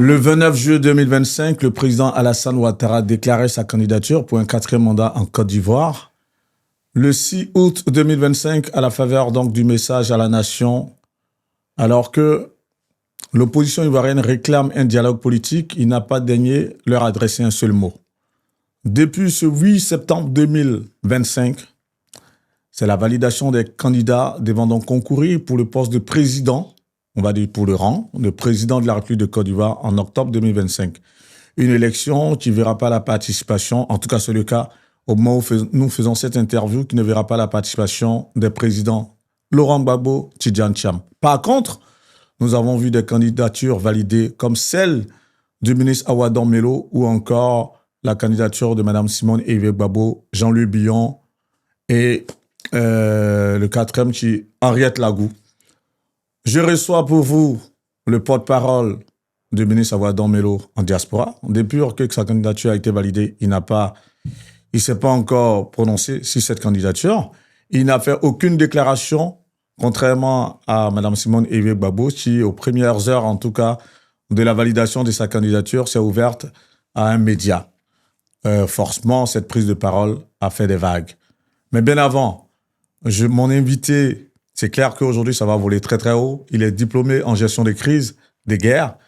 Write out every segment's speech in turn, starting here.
Le 29 juillet 2025, le président Alassane Ouattara déclarait sa candidature pour un 4e mandat en Côte d'Ivoire. Le 6 août 2025, à la faveur donc du message à la nation, alors que l'opposition ivoirienne réclame un dialogue politique, il n'a pas daigné leur adresser un seul mot. Depuis ce 8 septembre 2025, c'est la validation des candidats devant donc concourir pour le poste de président, on va dire pour le rang de président de la République de Côte d'Ivoire en octobre 2025. Une élection qui ne verra pas la participation, en tout cas c'est le cas au moment où nous faisons cette interview, qui ne verra pas la participation des présidents Laurent Gbagbo, Tidjane Thiam. Par contre, nous avons vu des candidatures validées comme celle du ministre Awadon Melo ou encore la candidature de Mme Simone Ewe Gbagbo, Jean-Louis Billon et le 4e qui est Henriette Lagou. Je reçois pour vous le porte-parole du ministre Awadon Melo en diaspora. Depuis que sa candidature a été validée, il ne s'est pas encore prononcé sur cette candidature. Il n'a fait aucune déclaration, contrairement à Mme Simone Ewe Gbagbo, qui, aux premières heures, en tout cas, de la validation de sa candidature, s'est ouverte à un média. Forcément, cette prise de parole a fait des vagues. Mais bien avant, mon invité, c'est clair qu'aujourd'hui, ça va voler très très haut. Il est diplômé en gestion des crises, des guerres.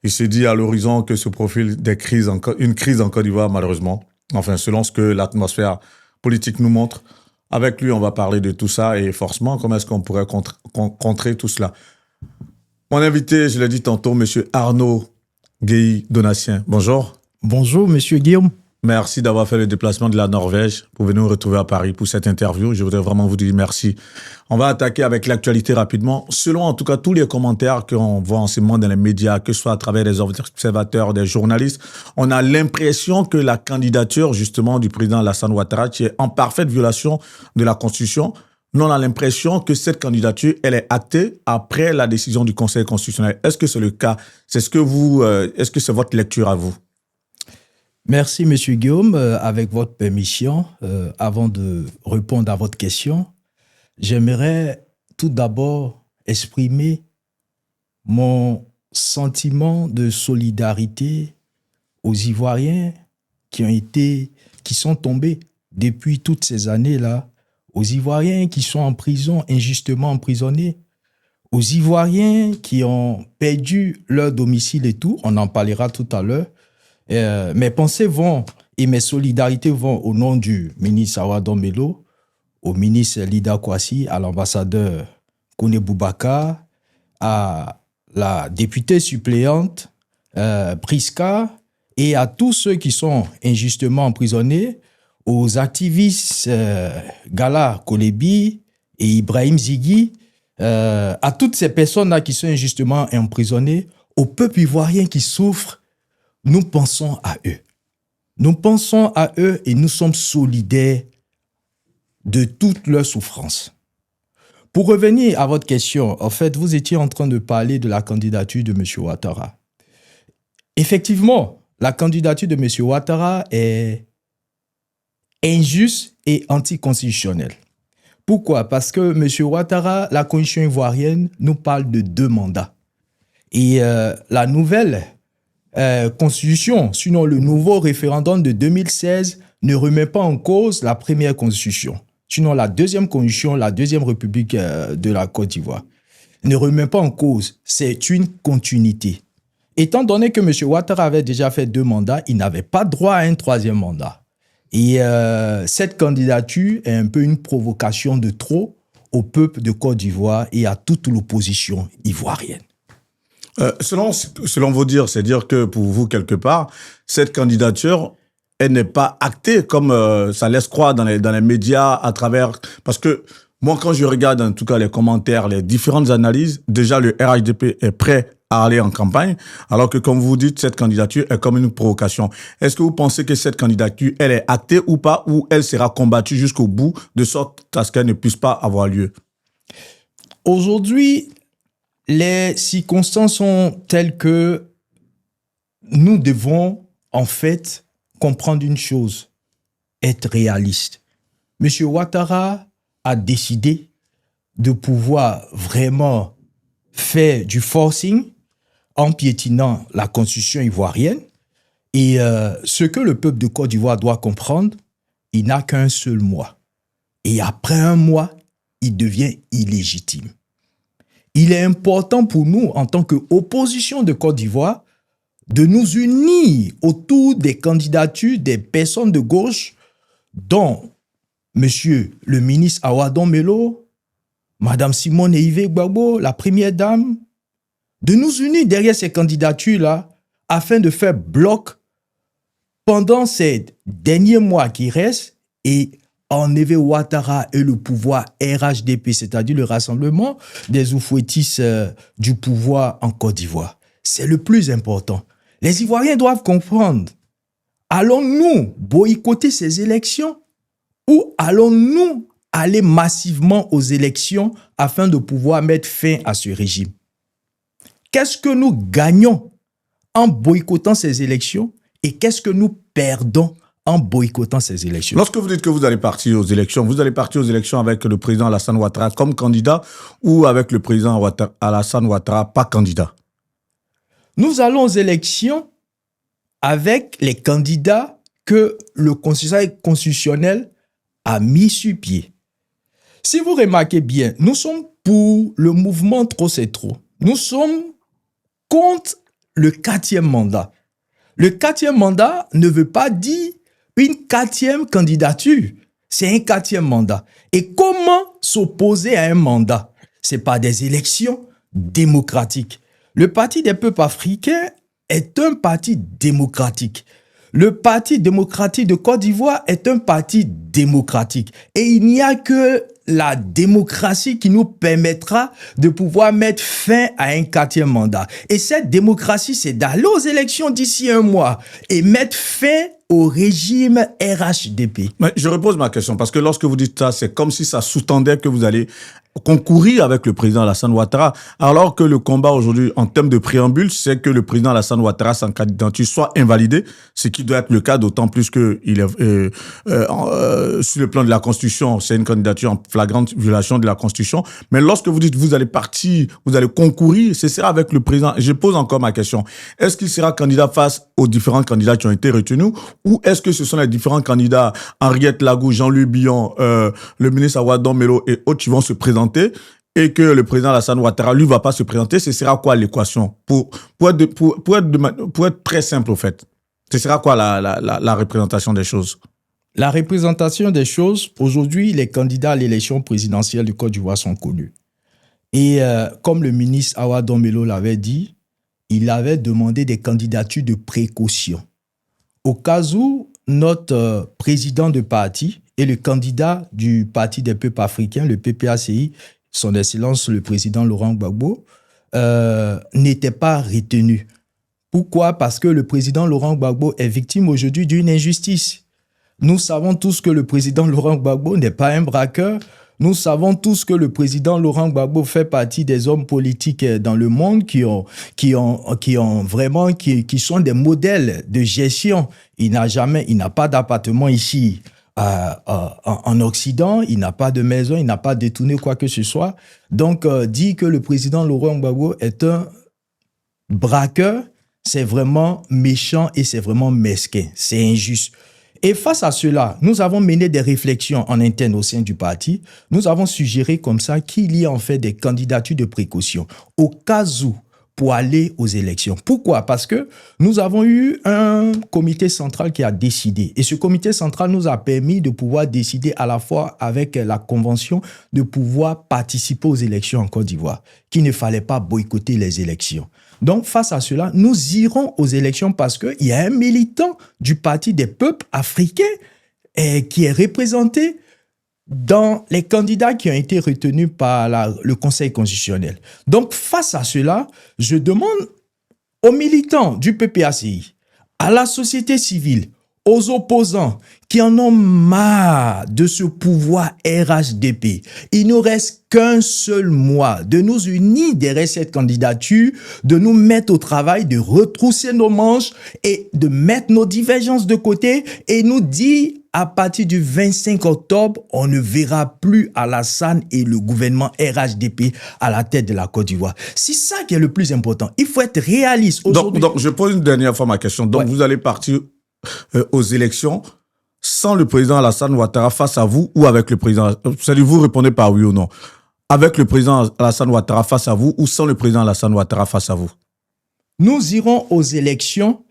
Il se dit à l'horizon que se profile une crise en Côte d'Ivoire, malheureusement. Enfin, selon ce que l'atmosphère politique nous montre. Avec lui, on va parler de tout ça et forcément, comment est-ce qu'on pourrait contrer tout cela. Mon invité, je l'ai dit tantôt, M. Arnaud Guéhi Donatien. Bonjour. Bonjour, M. Guillaume. Merci d'avoir fait le déplacement de la Norvège pour venir nous retrouver à Paris pour cette interview. Je voudrais vraiment vous dire merci. On va attaquer avec l'actualité rapidement. Selon en tout cas tous les commentaires qu'on voit en ce moment dans les médias, que ce soit à travers des observateurs, des journalistes, on a l'impression que la candidature justement du président Alassane Ouattara, qui est en parfaite violation de la Constitution, nous on a l'impression que cette candidature, elle est actée après la décision du Conseil constitutionnel. Est-ce que c'est le cas? Est-ce que c'est votre lecture à vous? Merci, M. Guillaume. Avec votre permission, avant de répondre à votre question, j'aimerais tout d'abord exprimer mon sentiment de solidarité aux Ivoiriens qui sont tombés depuis toutes ces années-là, aux Ivoiriens qui sont en prison, injustement emprisonnés, aux Ivoiriens qui ont perdu leur domicile et tout, on en parlera tout à l'heure. Mes pensées vont et mes solidarités vont au nom du ministre Awadon Melo, au ministre Lida Kouassi, à l'ambassadeur Kone Boubacar, à la députée suppléante Priska et à tous ceux qui sont injustement emprisonnés, aux activistes Gala Kolebi et Ibrahim Zighi, à toutes ces personnes-là qui sont injustement emprisonnées, au peuple ivoirien qui souffre. Nous pensons à eux. Nous pensons à eux et nous sommes solidaires de toutes leurs souffrances. Pour revenir à votre question, en fait, vous étiez en train de parler de la candidature de M. Ouattara. Effectivement, la candidature de M. Ouattara est injuste et anticonstitutionnelle. Pourquoi? Parce que M. Ouattara, la Constitution ivoirienne, nous parle de 2 mandats. Et la nouvelle constitution, sinon le nouveau référendum de 2016 ne remet pas en cause la première constitution. Sinon la deuxième constitution, la deuxième république de la Côte d'Ivoire ne remet pas en cause. C'est une continuité. Étant donné que M. Ouattara avait déjà fait 2 mandats, il n'avait pas droit à un 3e mandat. Et cette candidature est un peu une provocation de trop au peuple de Côte d'Ivoire et à toute l'opposition ivoirienne. Selon vos dires, c'est dire que pour vous, quelque part, cette candidature, elle n'est pas actée comme ça laisse croire dans les médias à travers... Parce que moi, quand je regarde en tout cas les commentaires, les différentes analyses, déjà le RHDP est prêt à aller en campagne, alors que comme vous dites, cette candidature est comme une provocation. Est-ce que vous pensez que cette candidature, elle est actée ou pas, ou elle sera combattue jusqu'au bout, de sorte à ce qu'elle ne puisse pas avoir lieu? Aujourd'hui, les circonstances sont telles que nous devons, en fait, comprendre une chose, être réaliste. M. Ouattara a décidé de pouvoir vraiment faire du forcing en piétinant la constitution ivoirienne. Et ce que le peuple de Côte d'Ivoire doit comprendre, il n'a qu'un seul mois. Et après un mois, il devient illégitime. Il est important pour nous, en tant qu'opposition de Côte d'Ivoire, de nous unir autour des candidatures des personnes de gauche, dont Monsieur le ministre Awadon Melo, Madame Simone Yves Gbagbo, la première dame, de nous unir derrière ces candidatures-là afin de faire bloc pendant ces derniers mois qui restent et enlever Ouattara et le pouvoir RHDP, c'est-à-dire le rassemblement des oufouettis du pouvoir en Côte d'Ivoire. C'est le plus important. Les Ivoiriens doivent comprendre. Allons-nous boycotter ces élections ou allons-nous aller massivement aux élections afin de pouvoir mettre fin à ce régime? Qu'est-ce que nous gagnons en boycottant ces élections et qu'est-ce que nous perdons en boycottant ces élections? Lorsque vous dites que vous allez partir aux élections, vous allez partir aux élections avec le président Alassane Ouattara comme candidat ou avec le président Alassane Ouattara pas candidat? Nous allons aux élections avec les candidats que le Conseil constitutionnel a mis sur pied. Si vous remarquez bien, nous sommes pour le mouvement Trop c'est trop. Nous sommes contre le 4e mandat. Le 4e mandat ne veut pas dire une 4e candidature. C'est un 4e mandat. Et comment s'opposer à un mandat? C'est par des élections démocratiques. Le Parti des peuples africains est un parti démocratique. Le Parti démocratique de Côte d'Ivoire est un parti démocratique. Et il n'y a que la démocratie qui nous permettra de pouvoir mettre fin à un 4e mandat. Et cette démocratie, c'est d'aller aux élections d'ici un mois et mettre fin au régime RHDP. Mais je repose ma question parce que lorsque vous dites ça, c'est comme si ça sous-tendait que vous allez concourir avec le président Alassane Ouattara, alors que le combat aujourd'hui en termes de préambule, c'est que le président Alassane Ouattara, sa candidature soit invalidée, ce qui doit être le cas, d'autant plus que il est sur le plan de la Constitution, c'est une candidature en flagrante violation de la Constitution. Mais lorsque vous dites vous allez partir, vous allez concourir, ce sera avec le président. Je pose encore ma question. Est-ce qu'il sera candidat face aux différents candidats qui ont été retenus ou est-ce que ce sont les différents candidats, Henriette Lagou, Jean-Louis Billon, le ministre Awadon Melo et autres qui vont se présenter et que le président Alassane Ouattara, lui, va pas se présenter, ce sera quoi l'équation? Pour être très simple, au fait, ce sera quoi la représentation des choses? La représentation des choses, aujourd'hui, les candidats à l'élection présidentielle du Côte d'Ivoire sont connus. Et comme le ministre Awadon Melo l'avait dit, il avait demandé des candidatures de précaution. Au cas où notre président de parti et le candidat du Parti des peuples africains, le PPACI, son Excellence le président Laurent Gbagbo, n'était pas retenu. Pourquoi? Parce que le président Laurent Gbagbo est victime aujourd'hui d'une injustice. Nous savons tous que le président Laurent Gbagbo n'est pas un braqueur. Nous savons tous que le président Laurent Gbagbo fait partie des hommes politiques dans le monde qui sont des modèles de gestion. Il n'a pas d'appartement ici en Occident, il n'a pas de maison, il n'a pas détourné quoi que ce soit. Donc, dire que le président Laurent Gbagbo est un braqueur, c'est vraiment méchant et c'est vraiment mesquin. C'est injuste. Et face à cela, nous avons mené des réflexions en interne au sein du parti. Nous avons suggéré comme ça qu'il y ait en fait des candidatures de précaution au cas où pour aller aux élections. Pourquoi? Parce que nous avons eu un comité central qui a décidé. Et ce comité central nous a permis de pouvoir décider à la fois avec la convention de pouvoir participer aux élections en Côte d'Ivoire, qu'il ne fallait pas boycotter les élections. Donc, face à cela, nous irons aux élections parce qu'il y a un militant du Parti des peuples africains qui est représenté dans les candidats qui ont été retenus par le Conseil constitutionnel. Donc, face à cela, je demande aux militants du PPACI, à la société civile, aux opposants qui en ont marre de ce pouvoir RHDP. Il ne reste qu'un seul mois de nous unir derrière cette candidature, de nous mettre au travail, de retrousser nos manches et de mettre nos divergences de côté et nous dire à partir du 25 octobre, on ne verra plus Alassane et le gouvernement RHDP à la tête de la Côte d'Ivoire. C'est ça qui est le plus important. Il faut être réaliste. Donc, je pose une dernière fois ma question. Donc, vous allez partir aux élections sans le président Alassane Ouattara face à vous ou avec le président? C'est-à-dire, vous répondez par oui ou non. Avec le président Alassane Ouattara face à vous ou sans le président Alassane Ouattara face à vous? Nous irons aux élections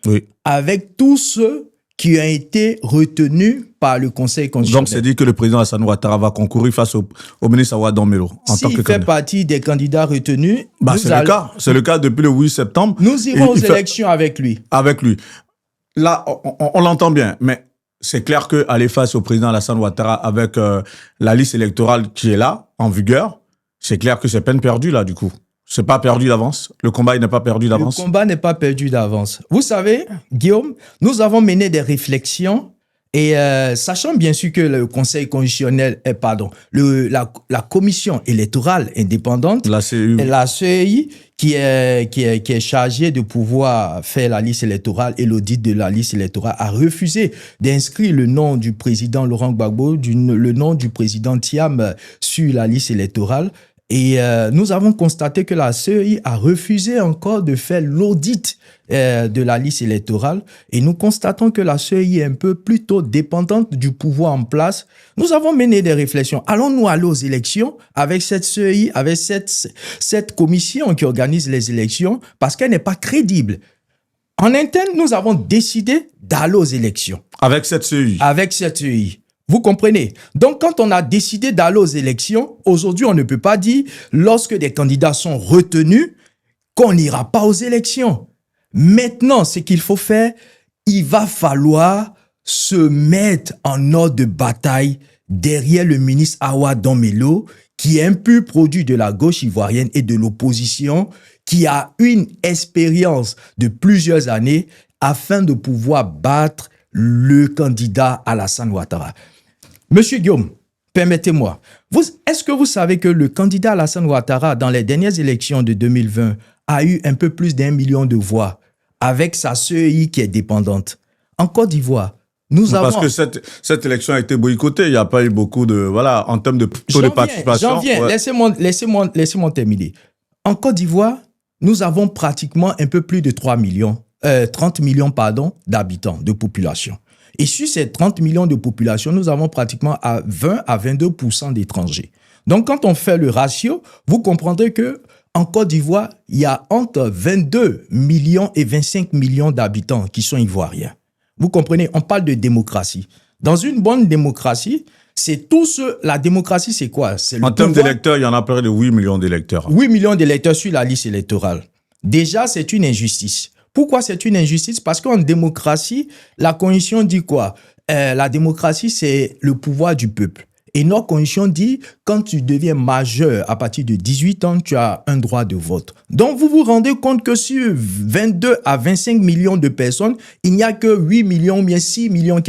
avec tous ceux qui ont été retenus par le Conseil constitutionnel. Donc, c'est dit que le président Alassane Ouattara va concourir face au ministre Awa Dombello en tant que S'il fait partie des candidats retenus, c'est le cas depuis le 8 septembre. Nous irons aux élections avec lui. Avec lui. Là, on l'entend bien, mais c'est clair qu'aller face au président Alassane Ouattara avec la liste électorale qui est là, en vigueur, c'est clair que c'est peine perdue là, du coup. C'est pas perdu d'avance. Le combat n'est pas perdu d'avance. Le combat n'est pas perdu d'avance. Vous savez, Guillaume, nous avons mené des réflexions et sachant bien sûr que le Conseil constitutionnel, la commission électorale indépendante, la CEI, qui est chargée de pouvoir faire la liste électorale et l'audit de la liste électorale, a refusé d'inscrire le nom du président Laurent Gbagbo, le nom du président Thiam sur la liste électorale. Et nous avons constaté que la CEI a refusé encore de faire l'audit de la liste électorale. Et nous constatons que la CEI est un peu plutôt dépendante du pouvoir en place. Nous avons mené des réflexions. Allons-nous aller aux élections avec cette CEI, avec cette commission qui organise les élections, parce qu'elle n'est pas crédible. En interne, nous avons décidé d'aller aux élections. Avec cette CEI. Avec cette CEI. Vous comprenez? Donc, quand on a décidé d'aller aux élections, aujourd'hui, on ne peut pas dire, lorsque des candidats sont retenus, qu'on n'ira pas aux élections. Maintenant, ce qu'il faut faire, il va falloir se mettre en ordre de bataille derrière le ministre Awa Dombello, qui est un pur produit de la gauche ivoirienne et de l'opposition, qui a une expérience de plusieurs années afin de pouvoir battre le candidat Alassane Ouattara. Monsieur Guillaume, permettez-moi, est-ce que vous savez que le candidat Alassane Ouattara, dans les dernières élections de 2020, a eu un peu plus d'1 million de voix avec sa CEI qui est dépendante? En Côte d'Ivoire, parce que cette élection a été boycottée, il n'y a pas eu beaucoup de... Voilà, en termes de taux de participation... J'en viens, laissez-moi terminer. En Côte d'Ivoire, nous avons pratiquement un peu plus de 30 millions d'habitants, de population. Et sur ces 30 millions de population, nous avons pratiquement 20 à 22% d'étrangers. Donc, quand on fait le ratio, vous comprendrez que en Côte d'Ivoire, il y a entre 22 millions et 25 millions d'habitants qui sont ivoiriens. Vous comprenez, on parle de démocratie. Dans une bonne démocratie, c'est tout ce... La démocratie, c'est quoi? En termes d'électeurs, il y en a près de 8 millions d'électeurs. 8 millions d'électeurs sur la liste électorale. Déjà, c'est une injustice. Pourquoi c'est une injustice? Parce qu'en démocratie, la Constitution dit quoi? La démocratie, c'est le pouvoir du peuple. Et notre Constitution dit, quand tu deviens majeur à partir de 18 ans, tu as un droit de vote. Donc, vous vous rendez compte que sur 22 à 25 millions de personnes, il n'y a que 8 millions ou bien 6 millions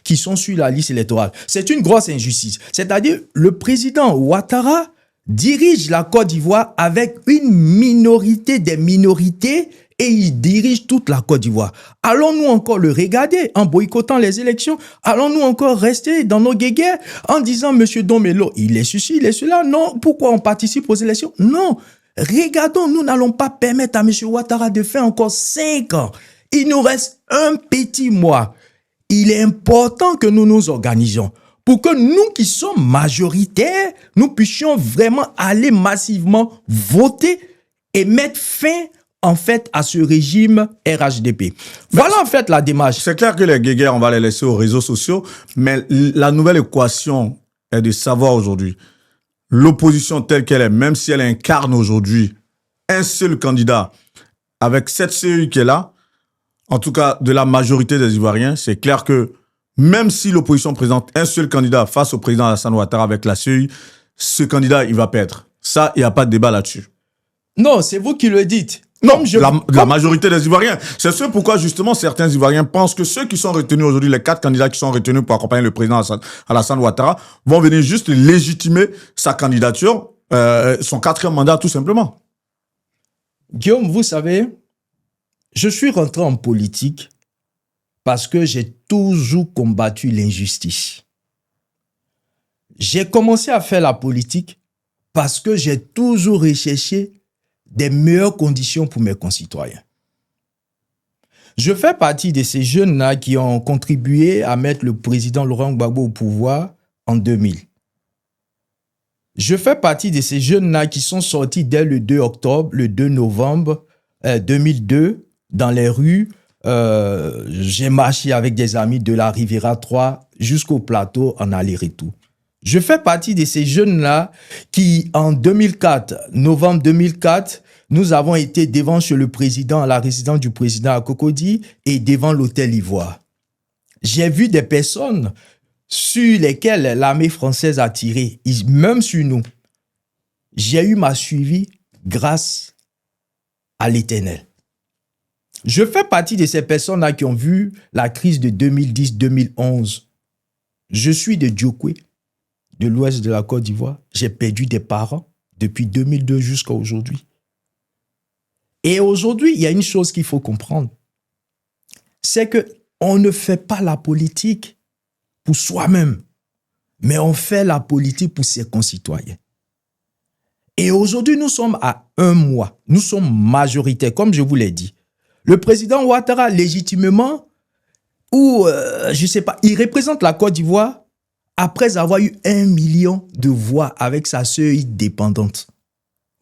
qui sont sur la liste électorale. C'est une grosse injustice. C'est-à-dire, le président Ouattara dirige la Côte d'Ivoire avec une minorité des minorités et il dirige toute la Côte d'Ivoire. Allons-nous encore le regarder en boycottant les élections? Allons-nous encore rester dans nos guéguerres en disant Monsieur Dombello, il est ceci, il est cela? Non. Pourquoi on participe aux élections? Non. Regardons, nous n'allons pas permettre à Monsieur Ouattara de faire encore 5 ans. Il nous reste un petit mois. Il est important que nous nous organisions pour que nous qui sommes majoritaires, nous puissions vraiment aller massivement voter et mettre fin en fait à ce régime RHDP. Voilà en fait la démarche. C'est clair que les guéguerres, on va les laisser aux réseaux sociaux, mais la nouvelle équation est de savoir aujourd'hui, l'opposition telle qu'elle est, même si elle incarne aujourd'hui un seul candidat, avec cette CEI qui est là, en tout cas de la majorité des Ivoiriens, c'est clair que même si l'opposition présente un seul candidat face au président Alassane Ouattara avec la CEI, ce candidat, il va perdre. Ça, il n'y a pas de débat là-dessus. Non, c'est vous qui le dites. Non, la majorité des Ivoiriens. C'est ce pourquoi, justement, certains Ivoiriens pensent que ceux qui sont retenus aujourd'hui, les 4 candidats qui sont retenus pour accompagner le président Alassane Ouattara, vont venir juste légitimer sa candidature, son 4e mandat, tout simplement. Guillaume, vous savez, je suis rentré en politique parce que j'ai toujours combattu l'injustice. J'ai commencé à faire la politique parce que j'ai toujours recherché des meilleures conditions pour mes concitoyens. Je fais partie de ces jeunes-là qui ont contribué à mettre le président Laurent Gbagbo au pouvoir en 2000. Je fais partie de ces jeunes-là qui sont sortis dès le 2 octobre, le 2 novembre 2002 dans les rues. J'ai marché avec des amis de la Riviera 3 jusqu'au plateau en aller-retour. Je fais partie de ces jeunes-là qui, en 2004, novembre 2004, nous avons été devant chez le président, à la résidence du président à Cocody et devant l'hôtel Ivoire. J'ai vu des personnes sur lesquelles l'armée française a tiré, même sur nous. J'ai eu ma suivi grâce à l'Éternel. Je fais partie de ces personnes-là qui ont vu la crise de 2010-2011. Je suis de Djokwe, de l'ouest de la Côte d'Ivoire. J'ai perdu des parents depuis 2002 jusqu'à aujourd'hui. Et aujourd'hui, il y a une chose qu'il faut comprendre. C'est qu'on ne fait pas la politique pour soi-même, mais on fait la politique pour ses concitoyens. Et aujourd'hui, nous sommes à 1 mois. Nous sommes majoritaires, comme je vous l'ai dit. Le président Ouattara, légitimement, je ne sais pas, il représente la Côte d'Ivoire après avoir eu 1 million de voix avec sa sœur dépendante.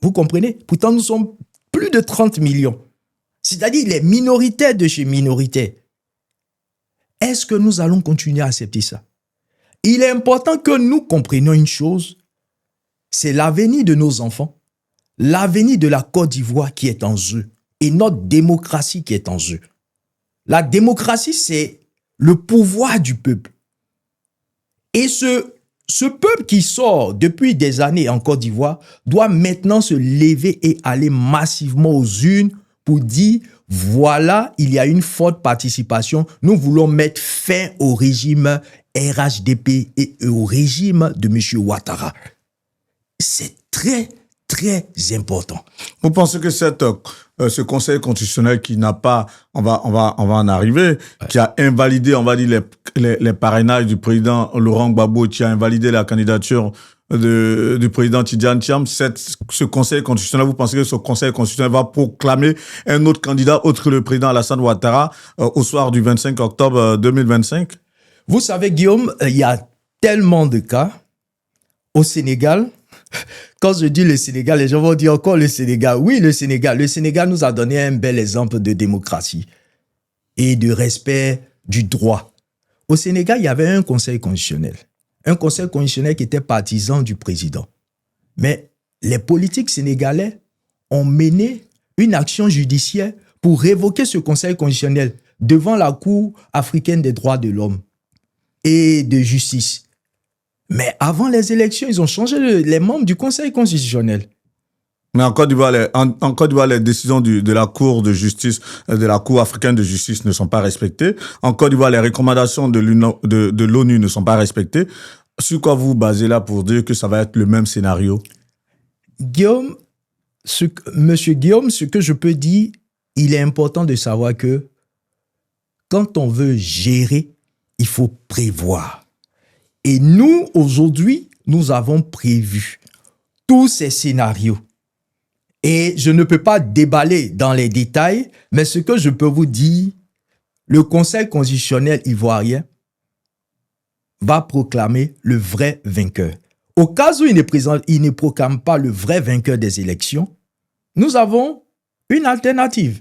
Vous comprenez? Pourtant, nous sommes plus de 30 millions. C'est-à-dire les minoritaires de chez minoritaires. Est-ce que nous allons continuer à accepter ça? Il est important que nous comprenions une chose, c'est l'avenir de nos enfants, l'avenir de la Côte d'Ivoire qui est en jeu et notre démocratie qui est en jeu. La démocratie, c'est le pouvoir du peuple. Et ce peuple qui sort depuis des années en Côte d'Ivoire doit maintenant se lever et aller massivement aux urnes pour dire, voilà, il y a une forte participation. Nous voulons mettre fin au régime RHDP et au régime de M. Ouattara. C'est très, très important. Vous pensez que ce Conseil constitutionnel qui n'a pas, on va en arriver, qui a invalidé, on va dire, les parrainages du président Laurent Gbagbo, qui a invalidé la candidature du président Tidjane Thiam, ce Conseil constitutionnel, vous pensez que ce Conseil constitutionnel va proclamer un autre candidat autre que le président Alassane Ouattara au soir du 25 octobre 2025? Vous savez, Guillaume, il y a tellement de cas au Sénégal. Quand je dis le Sénégal, les gens vont dire encore le Sénégal. Oui, le Sénégal. Le Sénégal nous a donné un bel exemple de démocratie et de respect du droit. Au Sénégal, il y avait un conseil constitutionnel. Un conseil constitutionnel qui était partisan du président. Mais les politiques sénégalais ont mené une action judiciaire pour révoquer ce conseil constitutionnel devant la Cour africaine des droits de l'homme et de justice. Mais avant les élections, ils ont changé les membres du Conseil constitutionnel. Mais en Côte d'Ivoire, les décisions de la Cour de justice, de la Cour africaine de justice ne sont pas respectées. En Côte d'Ivoire, les recommandations de l'ONU ne sont pas respectées. Sur quoi vous vous basez là pour dire que ça va être le même scénario? Guillaume, Monsieur Guillaume, ce que je peux dire, il est important de savoir que quand on veut gérer, il faut prévoir. Et nous, aujourd'hui, nous avons prévu tous ces scénarios. Et je ne peux pas déballer dans les détails, mais ce que je peux vous dire, le Conseil constitutionnel ivoirien va proclamer le vrai vainqueur. Au cas où il ne proclame pas le vrai vainqueur des élections, nous avons une alternative.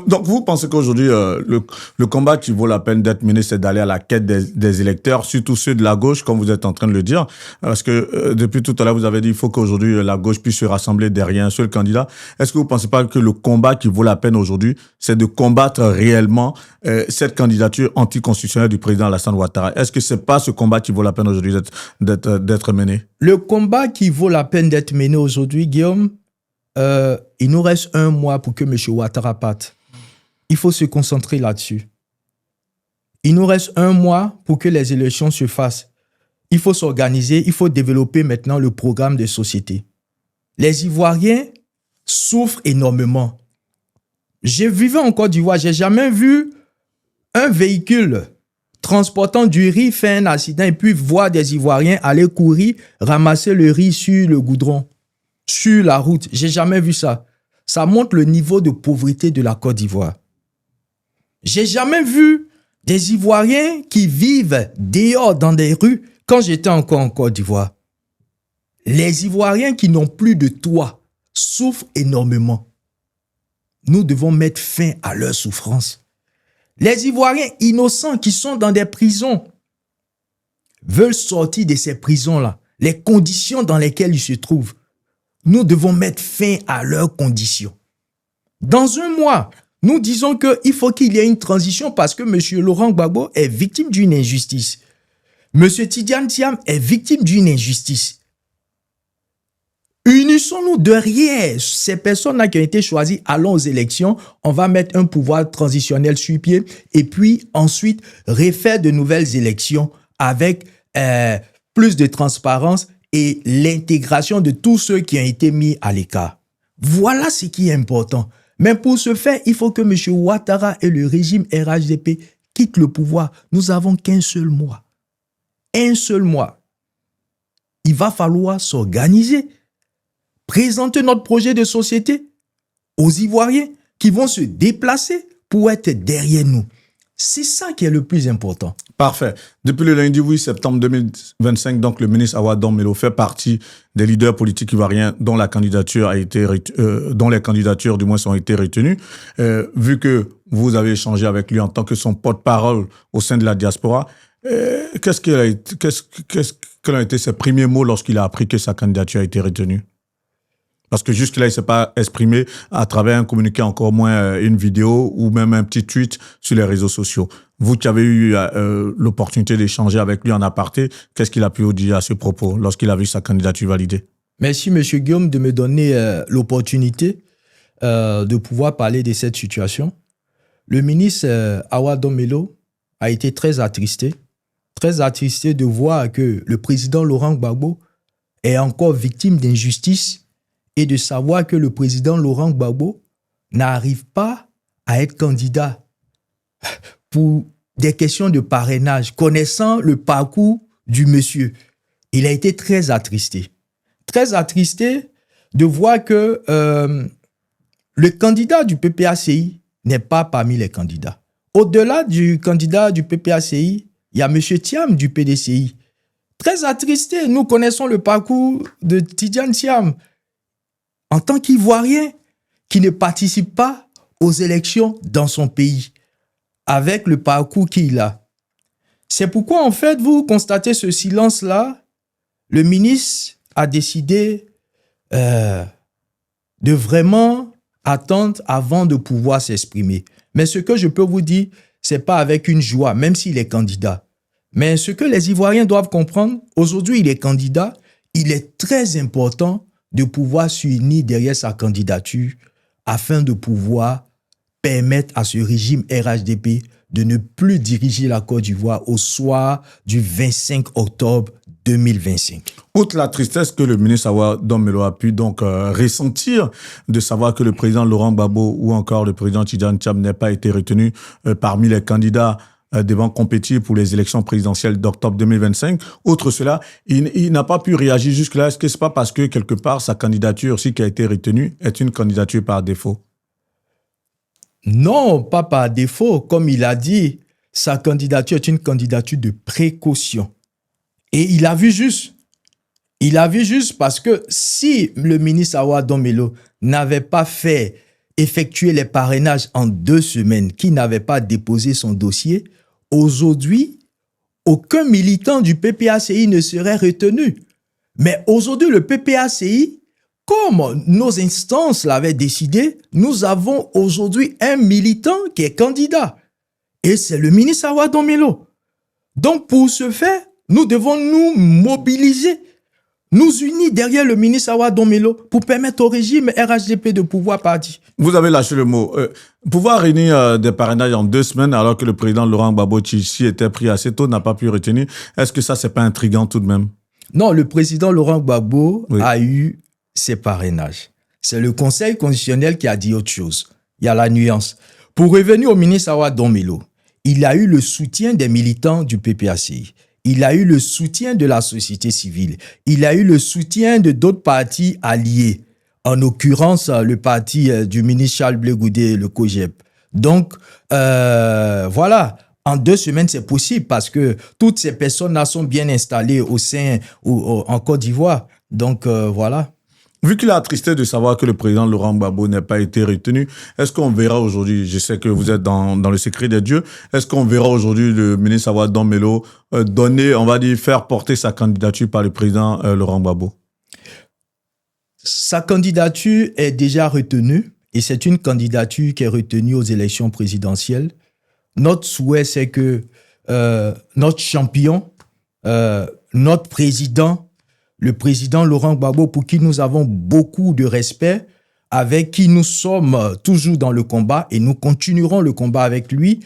Donc, vous pensez qu'aujourd'hui, le combat qui vaut la peine d'être mené, c'est d'aller à la quête des électeurs, surtout ceux de la gauche, comme vous êtes en train de le dire, parce que depuis tout à l'heure, vous avez dit qu'il faut qu'aujourd'hui, la gauche puisse se rassembler derrière un seul candidat. Est-ce que vous ne pensez pas que le combat qui vaut la peine aujourd'hui, c'est de combattre réellement cette candidature anticonstitutionnelle du président Alassane Ouattara? Est-ce que ce n'est pas ce combat qui vaut la peine aujourd'hui d'être mené? Le combat qui vaut la peine d'être mené aujourd'hui, Guillaume, il nous reste 1 mois pour que M. Ouattara parte. Il faut se concentrer là-dessus. Il nous reste 1 mois pour que les élections se fassent. Il faut s'organiser, il faut développer maintenant le programme de société. Les Ivoiriens souffrent énormément. Je vivais en Côte d'Ivoire, je n'ai jamais vu un véhicule transportant du riz fait un accident et puis voir des Ivoiriens aller courir, ramasser le riz sur le goudron, sur la route. J'ai jamais vu ça. Ça montre le niveau de pauvreté de la Côte d'Ivoire. J'ai jamais vu des Ivoiriens qui vivent dehors dans des rues quand j'étais encore en Côte d'Ivoire. Les Ivoiriens qui n'ont plus de toit souffrent énormément. Nous devons mettre fin à leur souffrance. Les Ivoiriens innocents qui sont dans des prisons veulent sortir de ces prisons-là. Les conditions dans lesquelles ils se trouvent. Nous devons mettre fin à leurs conditions. Dans un mois, nous disons qu'il faut qu'il y ait une transition parce que M. Laurent Gbagbo est victime d'une injustice. M. Tidjane Thiam est victime d'une injustice. Unissons-nous derrière ces personnes-là qui ont été choisies, allons aux élections, on va mettre un pouvoir transitionnel sur pied et puis ensuite refaire de nouvelles élections avec plus de transparence et l'intégration de tous ceux qui ont été mis à l'écart. Voilà ce qui est important. Mais pour ce faire, il faut que M. Ouattara et le régime RHDP quittent le pouvoir. Nous n'avons qu'un seul mois. Un seul mois. Il va falloir s'organiser. Présenter notre projet de société aux Ivoiriens qui vont se déplacer pour être derrière nous. C'est ça qui est le plus important. Parfait. Depuis le lundi 8 septembre 2025, donc le ministre Awa Don-Melo fait partie des leaders politiques ivoiriens dont la candidature a été dont les candidatures du moins ont été retenues. Vu que vous avez échangé avec lui en tant que son porte-parole au sein de la diaspora, quels ont été ses premiers mots lorsqu'il a appris que sa candidature a été retenue? Parce que jusque-là, il ne s'est pas exprimé à travers un communiqué, encore moins une vidéo ou même un petit tweet sur les réseaux sociaux. Vous qui avez eu l'opportunité d'échanger avec lui en aparté, qu'est-ce qu'il a pu dire à ce propos lorsqu'il a vu sa candidature validée? Merci, M. Guillaume, de me donner l'opportunité de pouvoir parler de cette situation. Le ministre Awa Don-Melo a été très attristé de voir que le président Laurent Gbagbo est encore victime d'injustice et de savoir que le président Laurent Gbagbo n'arrive pas à être candidat pour des questions de parrainage, connaissant le parcours du monsieur. Il a été très attristé de voir que le candidat du PPACI n'est pas parmi les candidats. Au-delà du candidat du PPACI, il y a M. Thiam du PDCI. Très attristé, nous connaissons le parcours de Tidjane Thiam. En tant qu'Ivoirien qui ne participe pas aux élections dans son pays, avec le parcours qu'il a. C'est pourquoi, en fait, vous constatez ce silence-là. Le ministre a décidé de vraiment attendre avant de pouvoir s'exprimer. Mais ce que je peux vous dire, ce n'est pas avec une joie, même s'il est candidat. Mais ce que les Ivoiriens doivent comprendre, aujourd'hui, il est candidat, il est très important de pouvoir s'unir derrière sa candidature afin de pouvoir permettre à ce régime RHDP de ne plus diriger la Côte d'Ivoire au soir du 25 octobre 2025. Outre la tristesse que le ministre Awa Don-Melo a pu donc ressentir de savoir que le président Laurent Gbagbo ou encore le président Tidjane Thiam n'aient pas été retenus parmi les candidats devant compétir pour les élections présidentielles d'octobre 2025. Outre cela, il n'a pas pu réagir jusque-là. Est-ce que ce n'est pas parce que, quelque part, sa candidature aussi qui a été retenue est une candidature par défaut? Non, pas par défaut. Comme il a dit, sa candidature est une candidature de précaution. Et il a vu juste. Il a vu juste parce que si le ministre Awa Don-Melo n'avait pas effectué les parrainages en 2 semaines, qu'il n'avait pas déposé son dossier, aujourd'hui, aucun militant du PPACI ne serait retenu. Mais aujourd'hui, le PPACI, comme nos instances l'avaient décidé, nous avons aujourd'hui un militant qui est candidat. Et c'est le ministre Awa Don-Melo. Donc, pour ce faire, nous devons nous mobiliser, nous unir derrière le ministre Awa Don-Melo pour permettre au régime RHDP de pouvoir partir. Vous avez lâché le mot. Pouvoir réunir des parrainages en 2 semaines alors que le président Laurent Gbagbo Tchichi était pris assez tôt, n'a pas pu retenir. Est-ce que ça, c'est pas intriguant tout de même? Non, le président Laurent Gbagbo a eu ses parrainages. C'est le Conseil constitutionnel qui a dit autre chose. Il y a la nuance. Pour revenir au ministre Awa Don-Melo, il a eu le soutien des militants du PPACI. Il a eu le soutien de la société civile. Il a eu le soutien de d'autres partis alliés. En l'occurrence, le parti du ministre Charles Blé Goudé, le COGEP. Donc, voilà. En 2 semaines, c'est possible parce que toutes ces personnes-là sont bien installées en Côte d'Ivoire. Donc, voilà. Vu qu'il est attristé de savoir que le président Laurent Gbagbo n'a pas été retenu, est-ce qu'on verra aujourd'hui, je sais que vous êtes dans le secret des dieux, est-ce qu'on verra aujourd'hui le ministre Awa Dombelo donner, on va dire, faire porter sa candidature par le président Laurent Gbagbo? Sa candidature est déjà retenue et c'est une candidature qui est retenue aux élections présidentielles. Notre souhait, c'est que notre champion, notre président, le président Laurent Gbagbo, pour qui nous avons beaucoup de respect, avec qui nous sommes toujours dans le combat et nous continuerons le combat avec lui,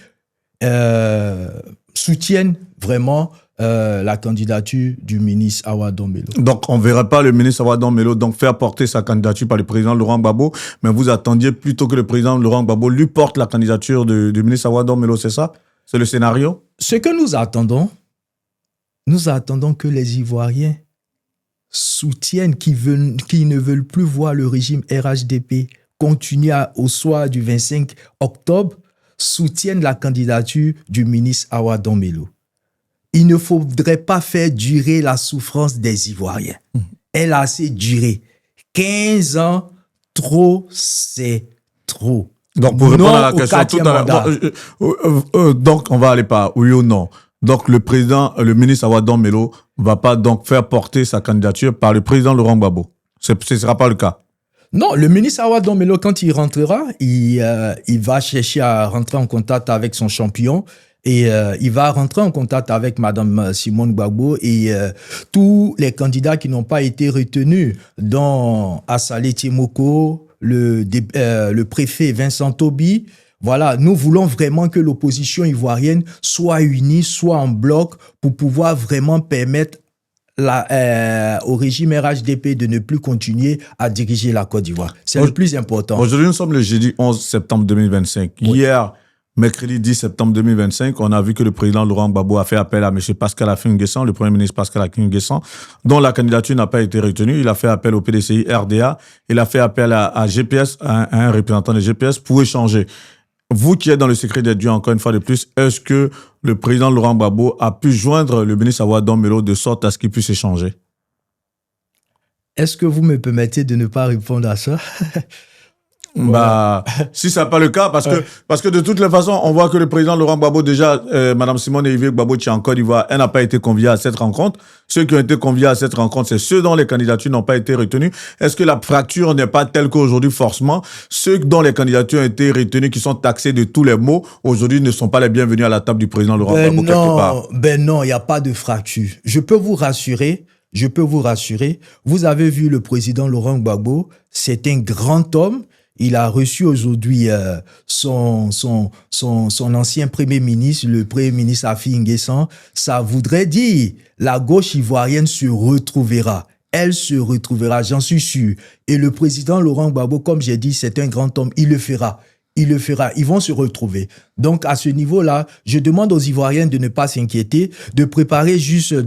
soutiennent vraiment la candidature du ministre Awa Dombelo. Donc, on ne verra pas le ministre Awa Dombelo donc faire porter sa candidature par le président Laurent Gbagbo, mais vous attendiez plutôt que le président Laurent Gbagbo lui porte la candidature du ministre Awa Dombelo, c'est ça? C'est le scénario? Ce que nous attendons que les Ivoiriens soutiennent, qui ne veulent plus voir le régime RHDP continuer au soir du 25 octobre, soutiennent la candidature du ministre Awa Dombelo. Il ne faudrait pas faire durer la souffrance des Ivoiriens. Elle a assez duré. 15 ans, trop, c'est trop. Donc, pour répondre à la question tout à l'heure, donc on va aller par oui ou non. Donc, le ministre Awa Dombelo va pas donc faire porter sa candidature par le président Laurent Gbagbo. Ce ne sera pas le cas. Non, le ministre Awa Dombelo, quand il rentrera, il va chercher à rentrer en contact avec son champion et il va rentrer en contact avec Madame Simone Gbagbo et tous les candidats qui n'ont pas été retenus, dont Assalé Tiemoko, le préfet Vincent Tobi. Voilà, nous voulons vraiment que l'opposition ivoirienne soit unie, soit en bloc pour pouvoir vraiment permettre au régime RHDP de ne plus continuer à diriger la Côte d'Ivoire. C'est le plus important. Aujourd'hui, nous sommes le jeudi 11 septembre 2025. Oui. Hier, mercredi 10 septembre 2025, on a vu que le président Laurent Gbagbo a fait appel à M. Pascal Affi-N'Guessan, le premier ministre Pascal Affi-N'Guessan, dont la candidature n'a pas été retenue. Il a fait appel au PDCI RDA. Il a fait appel à GPS, à un représentant de GPS pour échanger. Vous qui êtes dans le secret des dieux, encore une fois de plus, est-ce que le président Laurent Gbagbo a pu joindre le ministre Awa Dombelo de sorte à ce qu'il puisse échanger? Est-ce que vous me permettez de ne pas répondre à ça? Bah, si ça n'est pas le cas, parce que de toutes les façons, on voit que le président Laurent Gbagbo, déjà, Madame Simone Olivier Gbagbo, qui est en Côte d'Ivoire, elle n'a pas été conviée à cette rencontre. Ceux qui ont été conviés à cette rencontre, c'est ceux dont les candidatures n'ont pas été retenues. Est-ce que la fracture n'est pas telle qu'aujourd'hui, forcément, ceux dont les candidatures ont été retenues, qui sont taxés de tous les maux, aujourd'hui ne sont pas les bienvenus à la table du président Laurent Gbagbo, quelque part? Non, il n'y a pas de fracture. Je peux vous rassurer. Vous avez vu le président Laurent Gbagbo, c'est un grand homme. Il a reçu aujourd'hui son ancien premier ministre, le premier ministre Affi-N'Guessan. Ça voudrait dire la gauche ivoirienne se retrouvera. Elle se retrouvera, j'en suis sûr. Et le président Laurent Gbagbo, comme j'ai dit, c'est un grand homme. Il le fera. Ils vont se retrouver. Donc, à ce niveau-là, je demande aux Ivoiriens de ne pas s'inquiéter, de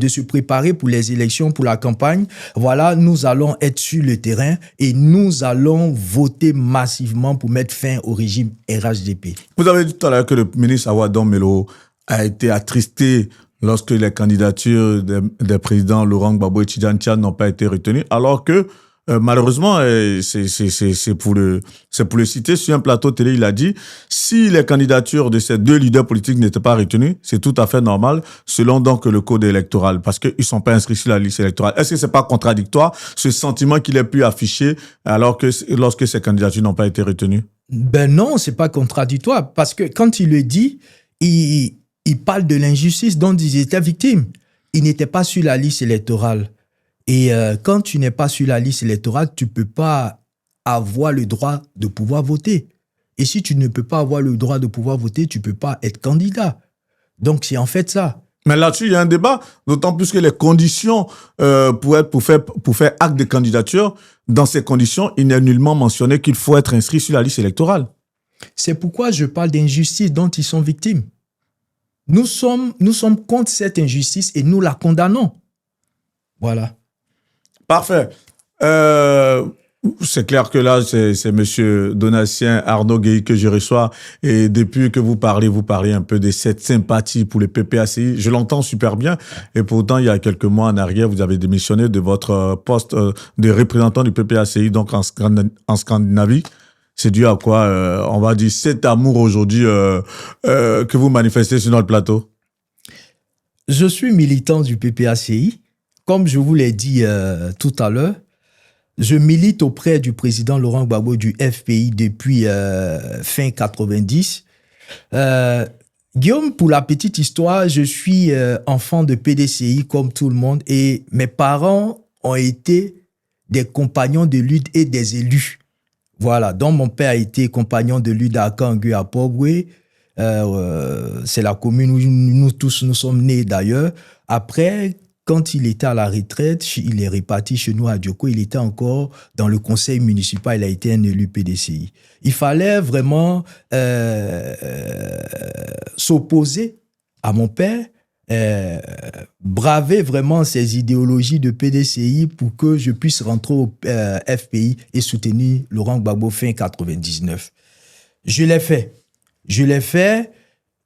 se préparer pour les élections, pour la campagne. Voilà, nous allons être sur le terrain et nous allons voter massivement pour mettre fin au régime RHDP. Vous avez dit tout à l'heure que le ministre Awa Dombelo a été attristé lorsque les candidatures des présidents Laurent Gbagbo et Tidjane Thiam n'ont pas été retenues, alors que malheureusement, c'est pour le citer sur un plateau télé, il a dit si les candidatures de ces deux leaders politiques n'étaient pas retenues, c'est tout à fait normal, selon donc le code électoral, parce qu'ils sont pas inscrits sur la liste électorale. Est-ce que c'est pas contradictoire, ce sentiment qu'il ait pu afficher alors que lorsque ces candidatures n'ont pas été retenues? Ben non, c'est pas contradictoire, parce que quand il le dit, il parle de l'injustice dont ils étaient victimes. Ils n'étaient pas sur la liste électorale. Et quand tu n'es pas sur la liste électorale, tu ne peux pas avoir le droit de pouvoir voter. Et si tu ne peux pas avoir le droit de pouvoir voter, tu ne peux pas être candidat. Donc, c'est en fait ça. Mais là-dessus, il y a un débat, d'autant plus que les conditions pour faire acte de candidature, dans ces conditions, il n'est nullement mentionné qu'il faut être inscrit sur la liste électorale. C'est pourquoi je parle d'injustice dont ils sont victimes. Nous sommes contre cette injustice et nous la condamnons. Voilà. Parfait. C'est clair que là, c'est Monsieur Donatien Arnaud Gueye que je reçois. Et depuis que vous parlez un peu de cette sympathie pour le PPACI. Je l'entends super bien. Et pourtant, il y a quelques mois en arrière, vous avez démissionné de votre poste de représentant du PPACI, donc en Scandinavie. C'est dû à quoi, on va dire, cet amour aujourd'hui que vous manifestez sur notre plateau? Je suis militant du PPACI. Comme je vous l'ai dit tout à l'heure, je milite auprès du président Laurent Gbagbo du FPI depuis fin 90. Guillaume, pour la petite histoire, je suis enfant de PDCI comme tout le monde et mes parents ont été des compagnons de lutte et des élus. Voilà, donc mon père a été compagnon de lutte à Kangu à Pobwe. C'est la commune où nous tous nous sommes nés d'ailleurs. Après, quand il était à la retraite, il est reparti chez nous à Djoko. Il était encore dans le conseil municipal. Il a été un élu PDCI. Il fallait vraiment s'opposer à mon père, braver vraiment ses idéologies de PDCI pour que je puisse rentrer au FPI et soutenir Laurent Gbagbo fin 99. Je l'ai fait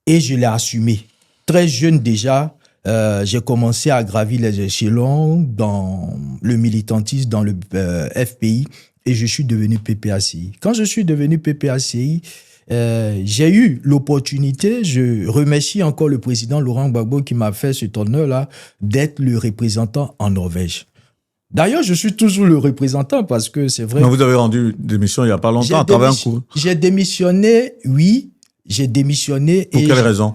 et je l'ai assumé. Très jeune déjà, j'ai commencé à gravir les échelons dans le militantisme, dans le FPI, et je suis devenu PPACI. Quand je suis devenu PPACI, j'ai eu l'opportunité, je remercie encore le président Laurent Gbagbo qui m'a fait cet honneur-là d'être le représentant en Norvège. D'ailleurs, je suis toujours le représentant parce que c'est vrai. Mais vous avez rendu démission il n'y a pas longtemps à travers un cours. J'ai démissionné, oui, j'ai démissionné. Pour quelles raisons?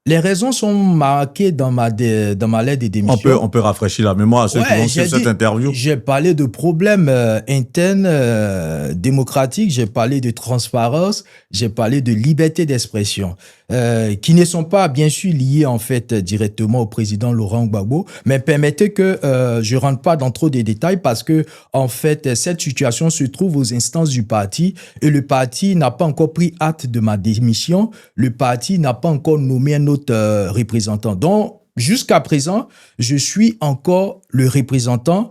Les raisons sont marquées dans ma lettre de démission. On peut rafraîchir la mémoire à ceux qui vont suivre cette interview. J'ai parlé de problèmes internes démocratiques, j'ai parlé de transparence, j'ai parlé de liberté d'expression, qui ne sont pas bien sûr liés en fait directement au président Laurent Gbagbo, mais permettez que je rentre pas dans trop de détails parce que en fait cette situation se trouve aux instances du parti et le parti n'a pas encore pris acte de ma démission, le parti n'a pas encore nommé un autre représentant. Donc, jusqu'à présent, je suis encore le représentant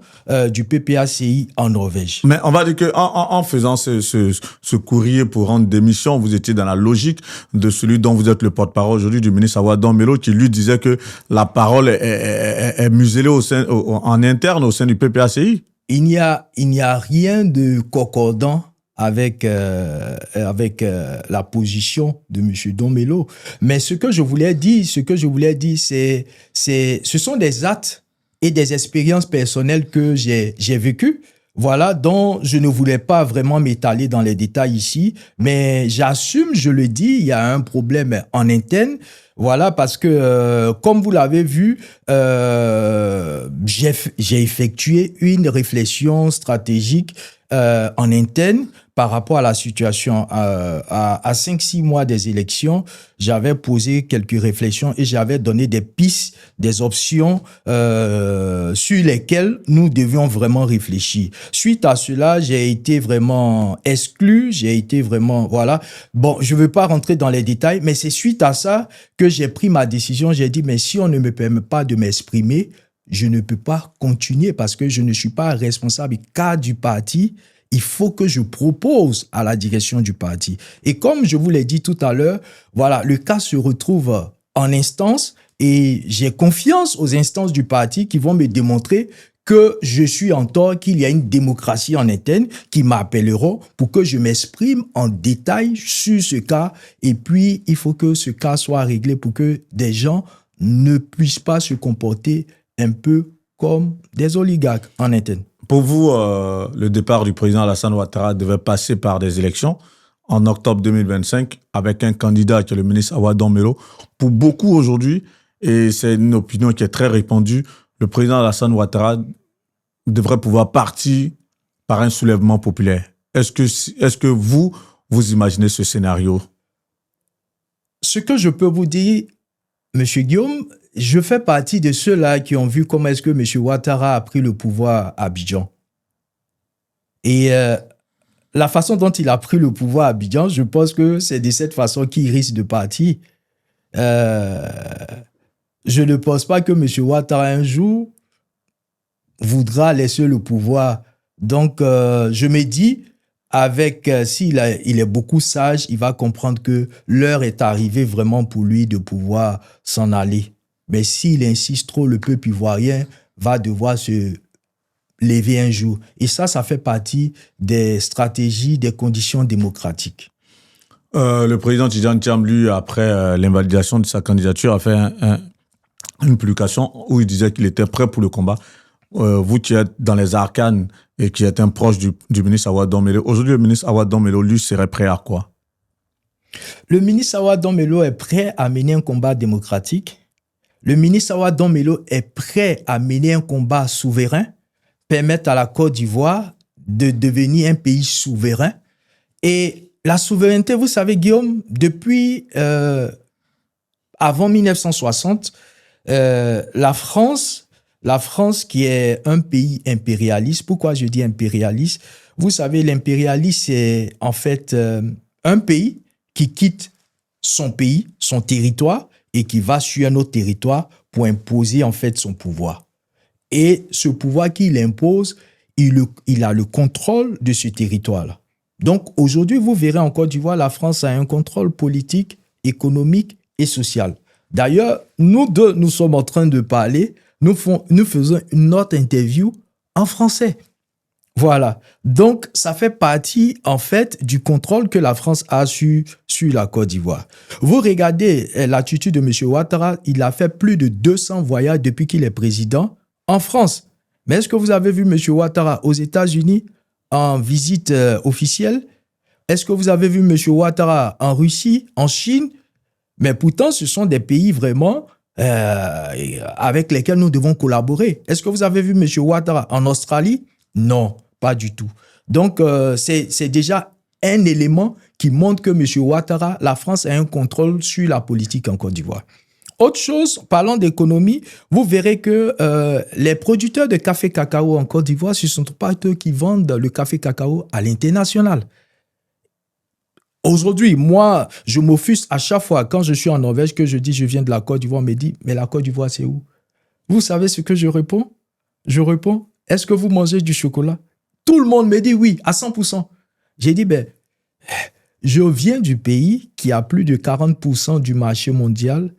du PPACI en Norvège. Mais on va dire que en faisant ce courrier pour rendre démission, vous étiez dans la logique de celui dont vous êtes le porte-parole aujourd'hui, du ministre Awa Dombelo, qui lui disait que la parole est muselée en interne au sein du PPACI. Il n'y a rien de concordant avec la position de M. Dombelo. Mais ce que je voulais dire, ce sont des actes et des expériences personnelles que j'ai vécues. Voilà, dont je ne voulais pas vraiment m'étaler dans les détails ici, mais j'assume, je le dis, il y a un problème en interne. Voilà, parce que, comme vous l'avez vu, j'ai effectué une réflexion stratégique en interne par rapport à la situation. À 5-6 mois des élections, j'avais posé quelques réflexions et j'avais donné des pistes, des options sur lesquelles nous devions vraiment réfléchir. Suite à cela, j'ai été vraiment exclu, voilà. Bon, je ne veux pas rentrer dans les détails, mais c'est suite à ça que j'ai pris ma décision. J'ai dit, mais si on ne me permet pas de m'exprimer, je ne peux pas continuer parce que je ne suis pas responsable cadre du parti. Il faut que je propose à la direction du parti. Et comme je vous l'ai dit tout à l'heure, voilà, le cas se retrouve en instance et j'ai confiance aux instances du parti qui vont me démontrer que je suis en tort, qu'il y a une démocratie en interne, qui m'appelleront pour que je m'exprime en détail sur ce cas. Et puis, il faut que ce cas soit réglé pour que des gens ne puissent pas se comporter un peu comme des oligarques en interne. Pour vous, le départ du président Alassane Ouattara devait passer par des élections en octobre 2025 avec un candidat qui est le ministre Awa Dombelo. Pour beaucoup aujourd'hui, et c'est une opinion qui est très répandue, le président Alassane Ouattara devrait pouvoir partir par un soulèvement populaire. Est-ce que vous imaginez ce scénario? Ce que je peux vous dire, M. Guillaume, je fais partie de ceux-là qui ont vu comment est-ce que M. Ouattara a pris le pouvoir à Abidjan. Et la façon dont il a pris le pouvoir à Abidjan, je pense que c'est de cette façon qu'il risque de partir. je ne pense pas que M. Ouattara un jour voudra laisser le pouvoir. Donc, je me dis, s'il est beaucoup sage, il va comprendre que l'heure est arrivée vraiment pour lui de pouvoir s'en aller. Mais s'il insiste trop, le peuple ivoirien va devoir se lever un jour. Et ça fait partie des stratégies, des conditions démocratiques. Le président Tidjane Thiam, lui, après l'invalidation de sa candidature, a fait une publication où il disait qu'il était prêt pour le combat. Vous qui êtes dans les arcanes et qui êtes un proche du ministre Awa Dombelo, aujourd'hui, le ministre Awa Dombelo, lui, serait prêt à quoi? Le ministre Awa Dombelo est prêt à mener un combat démocratique. Le ministre Awa Dombelo est prêt à mener un combat souverain, permettre à la Côte d'Ivoire de devenir un pays souverain. Et la souveraineté, vous savez, Guillaume, depuis avant 1960, la France qui est un pays impérialiste. Pourquoi je dis impérialiste? Vous savez, l'impérialisme, c'est en fait un pays qui quitte son pays, son territoire, et qui va sur un autre territoire pour imposer en fait son pouvoir. Et ce pouvoir qu'il impose, il a le contrôle de ce territoire-là. Donc aujourd'hui, vous verrez en Côte d'Ivoire, la France a un contrôle politique, économique et social. D'ailleurs, nous deux, nous sommes en train de parler, nous faisons une autre interview en français. Voilà. Donc, ça fait partie, en fait, du contrôle que la France a sur la Côte d'Ivoire. Vous regardez l'attitude de M. Ouattara, il a fait plus de 200 voyages depuis qu'il est président en France. Mais est-ce que vous avez vu M. Ouattara aux États-Unis en visite officielle? Est-ce que vous avez vu M. Ouattara en Russie, en Chine? Mais pourtant, ce sont des pays vraiment avec lesquels nous devons collaborer. Est-ce que vous avez vu M. Ouattara en Australie? Non, pas du tout. Donc, c'est déjà un élément qui montre que M. Ouattara, la France a un contrôle sur la politique en Côte d'Ivoire. Autre chose, parlant d'économie, vous verrez que les producteurs de café cacao en Côte d'Ivoire, ce ne sont pas eux qui vendent le café cacao à l'international. Aujourd'hui, moi, je m'offusque à chaque fois quand je suis en Norvège que je dis je viens de la Côte d'Ivoire, on me dit mais la Côte d'Ivoire c'est où? Vous savez ce que je réponds? Je réponds, est-ce que vous mangez du chocolat? Tout le monde me dit oui, à 100%. J'ai dit, je viens du pays qui a plus de 40% du marché mondial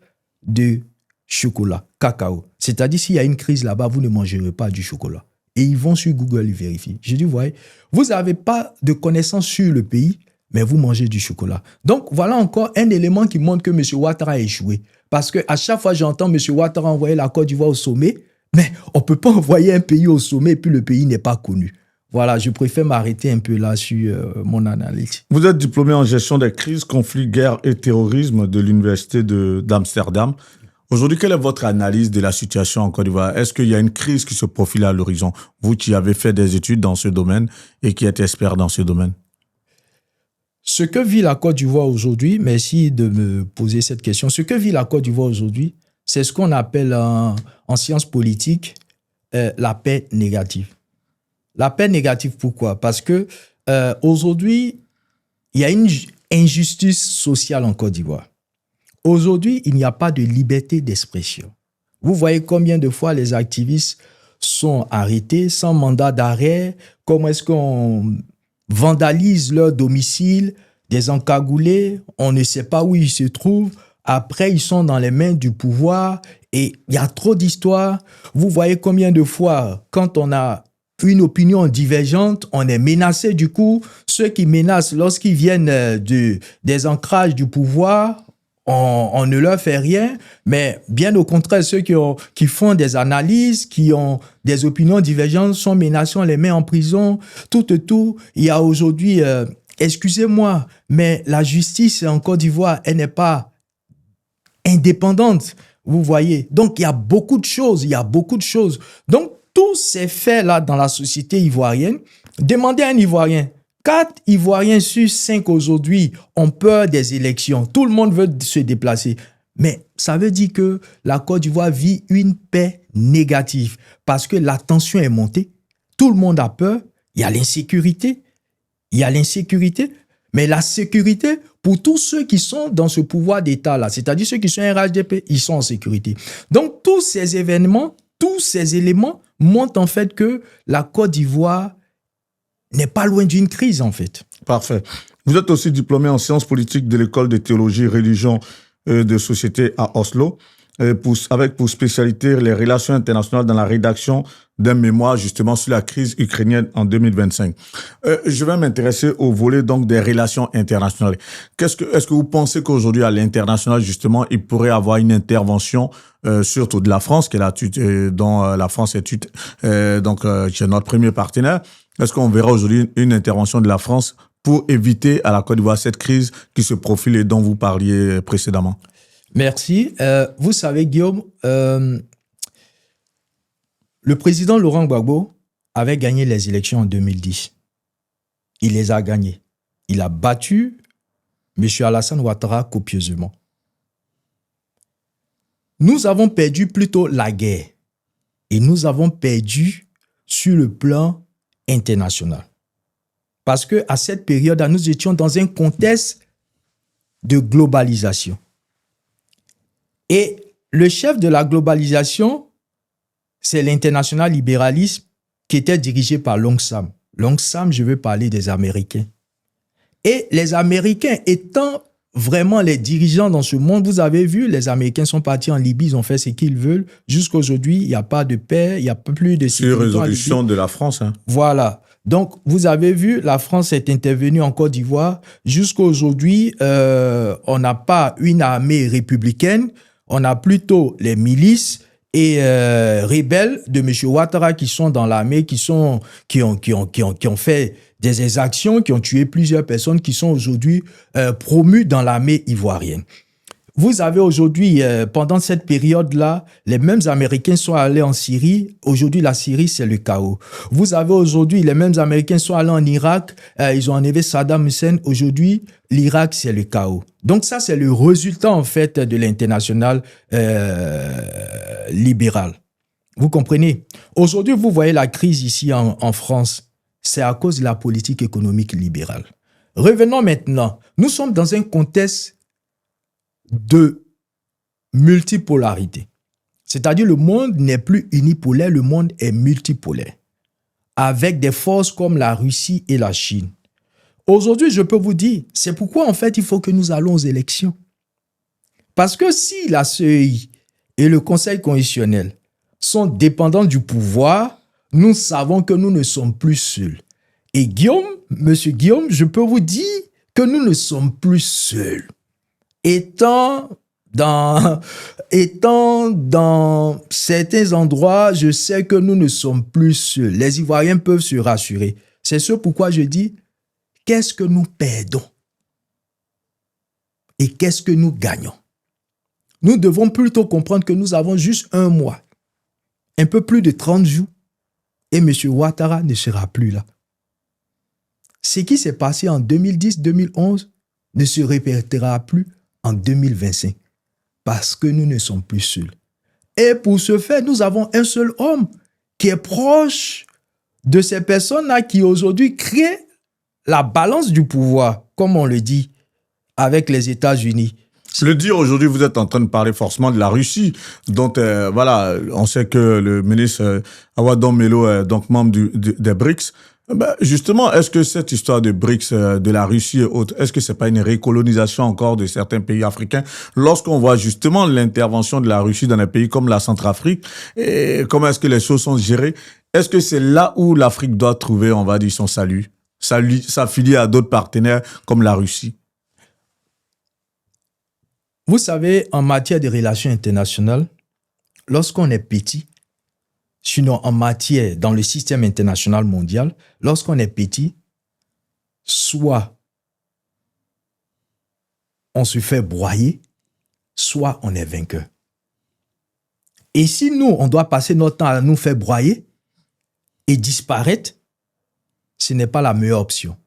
de chocolat, cacao. C'est-à-dire, s'il y a une crise là-bas, vous ne mangerez pas du chocolat. Et ils vont sur Google, ils vérifient. J'ai dit, voyez, vous n'avez pas de connaissances sur le pays, mais vous mangez du chocolat. Donc, voilà encore un élément qui montre que M. Ouattara a échoué. Parce qu'à chaque fois, j'entends M. Ouattara envoyer la Côte d'Ivoire au sommet, mais on ne peut pas envoyer un pays au sommet et puis le pays n'est pas connu. Voilà, je préfère m'arrêter un peu là sur mon analyse. Vous êtes diplômé en gestion des crises, conflits, guerres et terrorisme de l'Université d'Amsterdam. Aujourd'hui, quelle est votre analyse de la situation en Côte d'Ivoire? Est-ce qu'il y a une crise qui se profile à l'horizon? Vous qui avez fait des études dans ce domaine et qui êtes expert dans ce domaine. Ce que vit la Côte d'Ivoire aujourd'hui, merci de me poser cette question, ce que vit la Côte d'Ivoire aujourd'hui, c'est ce qu'on appelle en sciences politiques la paix négative. La paix négative, pourquoi? Parce que aujourd'hui, il y a une injustice sociale en Côte d'Ivoire. Aujourd'hui, il n'y a pas de liberté d'expression. Vous voyez combien de fois les activistes sont arrêtés sans mandat d'arrêt, comment est-ce qu'on vandalisent leur domicile, des encagoulés, on ne sait pas où ils se trouvent. Après, ils sont dans les mains du pouvoir et il y a trop d'histoires. Vous voyez combien de fois, quand on a une opinion divergente, on est menacé du coup. Ceux qui menacent, lorsqu'ils viennent des ancrages du pouvoir, on ne leur fait rien, mais bien au contraire, ceux qui font des analyses, qui ont des opinions divergentes, sont menacés, on les met en prison, tout. Il y a aujourd'hui, excusez-moi, mais la justice en Côte d'Ivoire, elle n'est pas indépendante, vous voyez. Donc, il y a beaucoup de choses, Donc, tous ces faits-là dans la société ivoirienne, demandez à un Ivoirien, 4 Ivoiriens sur 5 aujourd'hui ont peur des élections. Tout le monde veut se déplacer. Mais ça veut dire que la Côte d'Ivoire vit une paix négative parce que la tension est montée. Tout le monde a peur. Il y a l'insécurité. Mais la sécurité pour tous ceux qui sont dans ce pouvoir d'État-là, c'est-à-dire ceux qui sont RHDP, ils sont en sécurité. Donc, tous ces événements, tous ces éléments montrent en fait que la Côte d'Ivoire n'est pas loin d'une crise, en fait. Parfait. Vous êtes aussi diplômé en sciences politiques de l'école de théologie, religion et de société à Oslo, avec pour spécialité les relations internationales dans la rédaction d'un mémoire justement sur la crise ukrainienne en 2025. Je vais m'intéresser au volet donc des relations internationales. Est-ce que vous pensez qu'aujourd'hui à l'international justement il pourrait avoir une intervention surtout de la France dont la France est c'est notre premier partenaire. Est-ce qu'on verra aujourd'hui une intervention de la France pour éviter à la Côte d'Ivoire cette crise qui se profile et dont vous parliez précédemment? Merci. Vous savez, Guillaume, le président Laurent Gbagbo avait gagné les élections en 2010. Il les a gagnées. Il a battu M. Alassane Ouattara copieusement. Nous avons perdu plutôt la guerre et nous avons perdu sur le plan international. Parce qu'à cette période, nous étions dans un contexte de globalisation. Et le chef de la globalisation, c'est l'international libéralisme qui était dirigé par Long Sam. Long Sam, je veux parler des Américains. Et les Américains étant vraiment les dirigeants dans ce monde, vous avez vu, les Américains sont partis en Libye, ils ont fait ce qu'ils veulent. Jusqu'à aujourd'hui, il n'y a pas de paix, il n'y a plus de sécurité. Sur résolution de la France. Hein. Voilà. Donc, vous avez vu, la France est intervenue en Côte d'Ivoire. Jusqu'à aujourd'hui, on n'a pas une armée républicaine, on a plutôt les milices et rebelles de M. Ouattara qui sont dans l'armée, qui ont fait des exactions, qui ont tué plusieurs personnes, qui sont aujourd'hui promues dans l'armée ivoirienne. Vous avez aujourd'hui, pendant cette période-là, les mêmes Américains sont allés en Syrie. Aujourd'hui, la Syrie, c'est le chaos. Vous avez aujourd'hui, les mêmes Américains sont allés en Irak. Ils ont enlevé Saddam Hussein. Aujourd'hui, l'Irak, c'est le chaos. Donc ça, c'est le résultat, en fait, de l'international libéral. Vous comprenez? Aujourd'hui, vous voyez la crise ici en France. C'est à cause de la politique économique libérale. Revenons maintenant. Nous sommes dans un contexte de multipolarité. C'est-à-dire le monde n'est plus unipolaire, le monde est multipolaire, avec des forces comme la Russie et la Chine. Aujourd'hui, je peux vous dire, c'est pourquoi en fait il faut que nous allons aux élections. Parce que si la CEI et le Conseil constitutionnel sont dépendants du pouvoir, nous savons que nous ne sommes plus seuls. Et Guillaume, monsieur Guillaume, je peux vous dire que nous ne sommes plus seuls. Étant dans certains endroits, je sais que nous ne sommes plus seuls. Les Ivoiriens peuvent se rassurer. C'est ce pourquoi je dis, qu'est-ce que nous perdons et qu'est-ce que nous gagnons? Nous devons plutôt comprendre que nous avons juste un mois, un peu plus de 30 jours, et M. Ouattara ne sera plus là. Ce qui s'est passé en 2010-2011 ne se répétera plus en 2025, parce que nous ne sommes plus seuls. Et pour ce faire, nous avons un seul homme qui est proche de ces personnes-là qui aujourd'hui créent la balance du pouvoir, comme on le dit, avec les États-Unis. Le dire aujourd'hui, vous êtes en train de parler forcément de la Russie, dont voilà, on sait que le ministre Awadon Melo est donc membre des BRICS. Ben justement, est-ce que cette histoire de BRICS, de la Russie et autres, est-ce que c'est pas une récolonisation encore de certains pays africains lorsqu'on voit justement l'intervention de la Russie dans des pays comme la Centrafrique et comment est-ce que les choses sont gérées? Est-ce que c'est là où l'Afrique doit trouver, on va dire, son salut, s'affilier à d'autres partenaires comme la Russie? Vous savez, en matière de relations internationales, lorsqu'on est petit, sinon en matière, dans le système international mondial, lorsqu'on est petit, soit on se fait broyer, soit on est vainqueur. Et si nous, on doit passer notre temps à nous faire broyer et disparaître, ce n'est pas la meilleure option.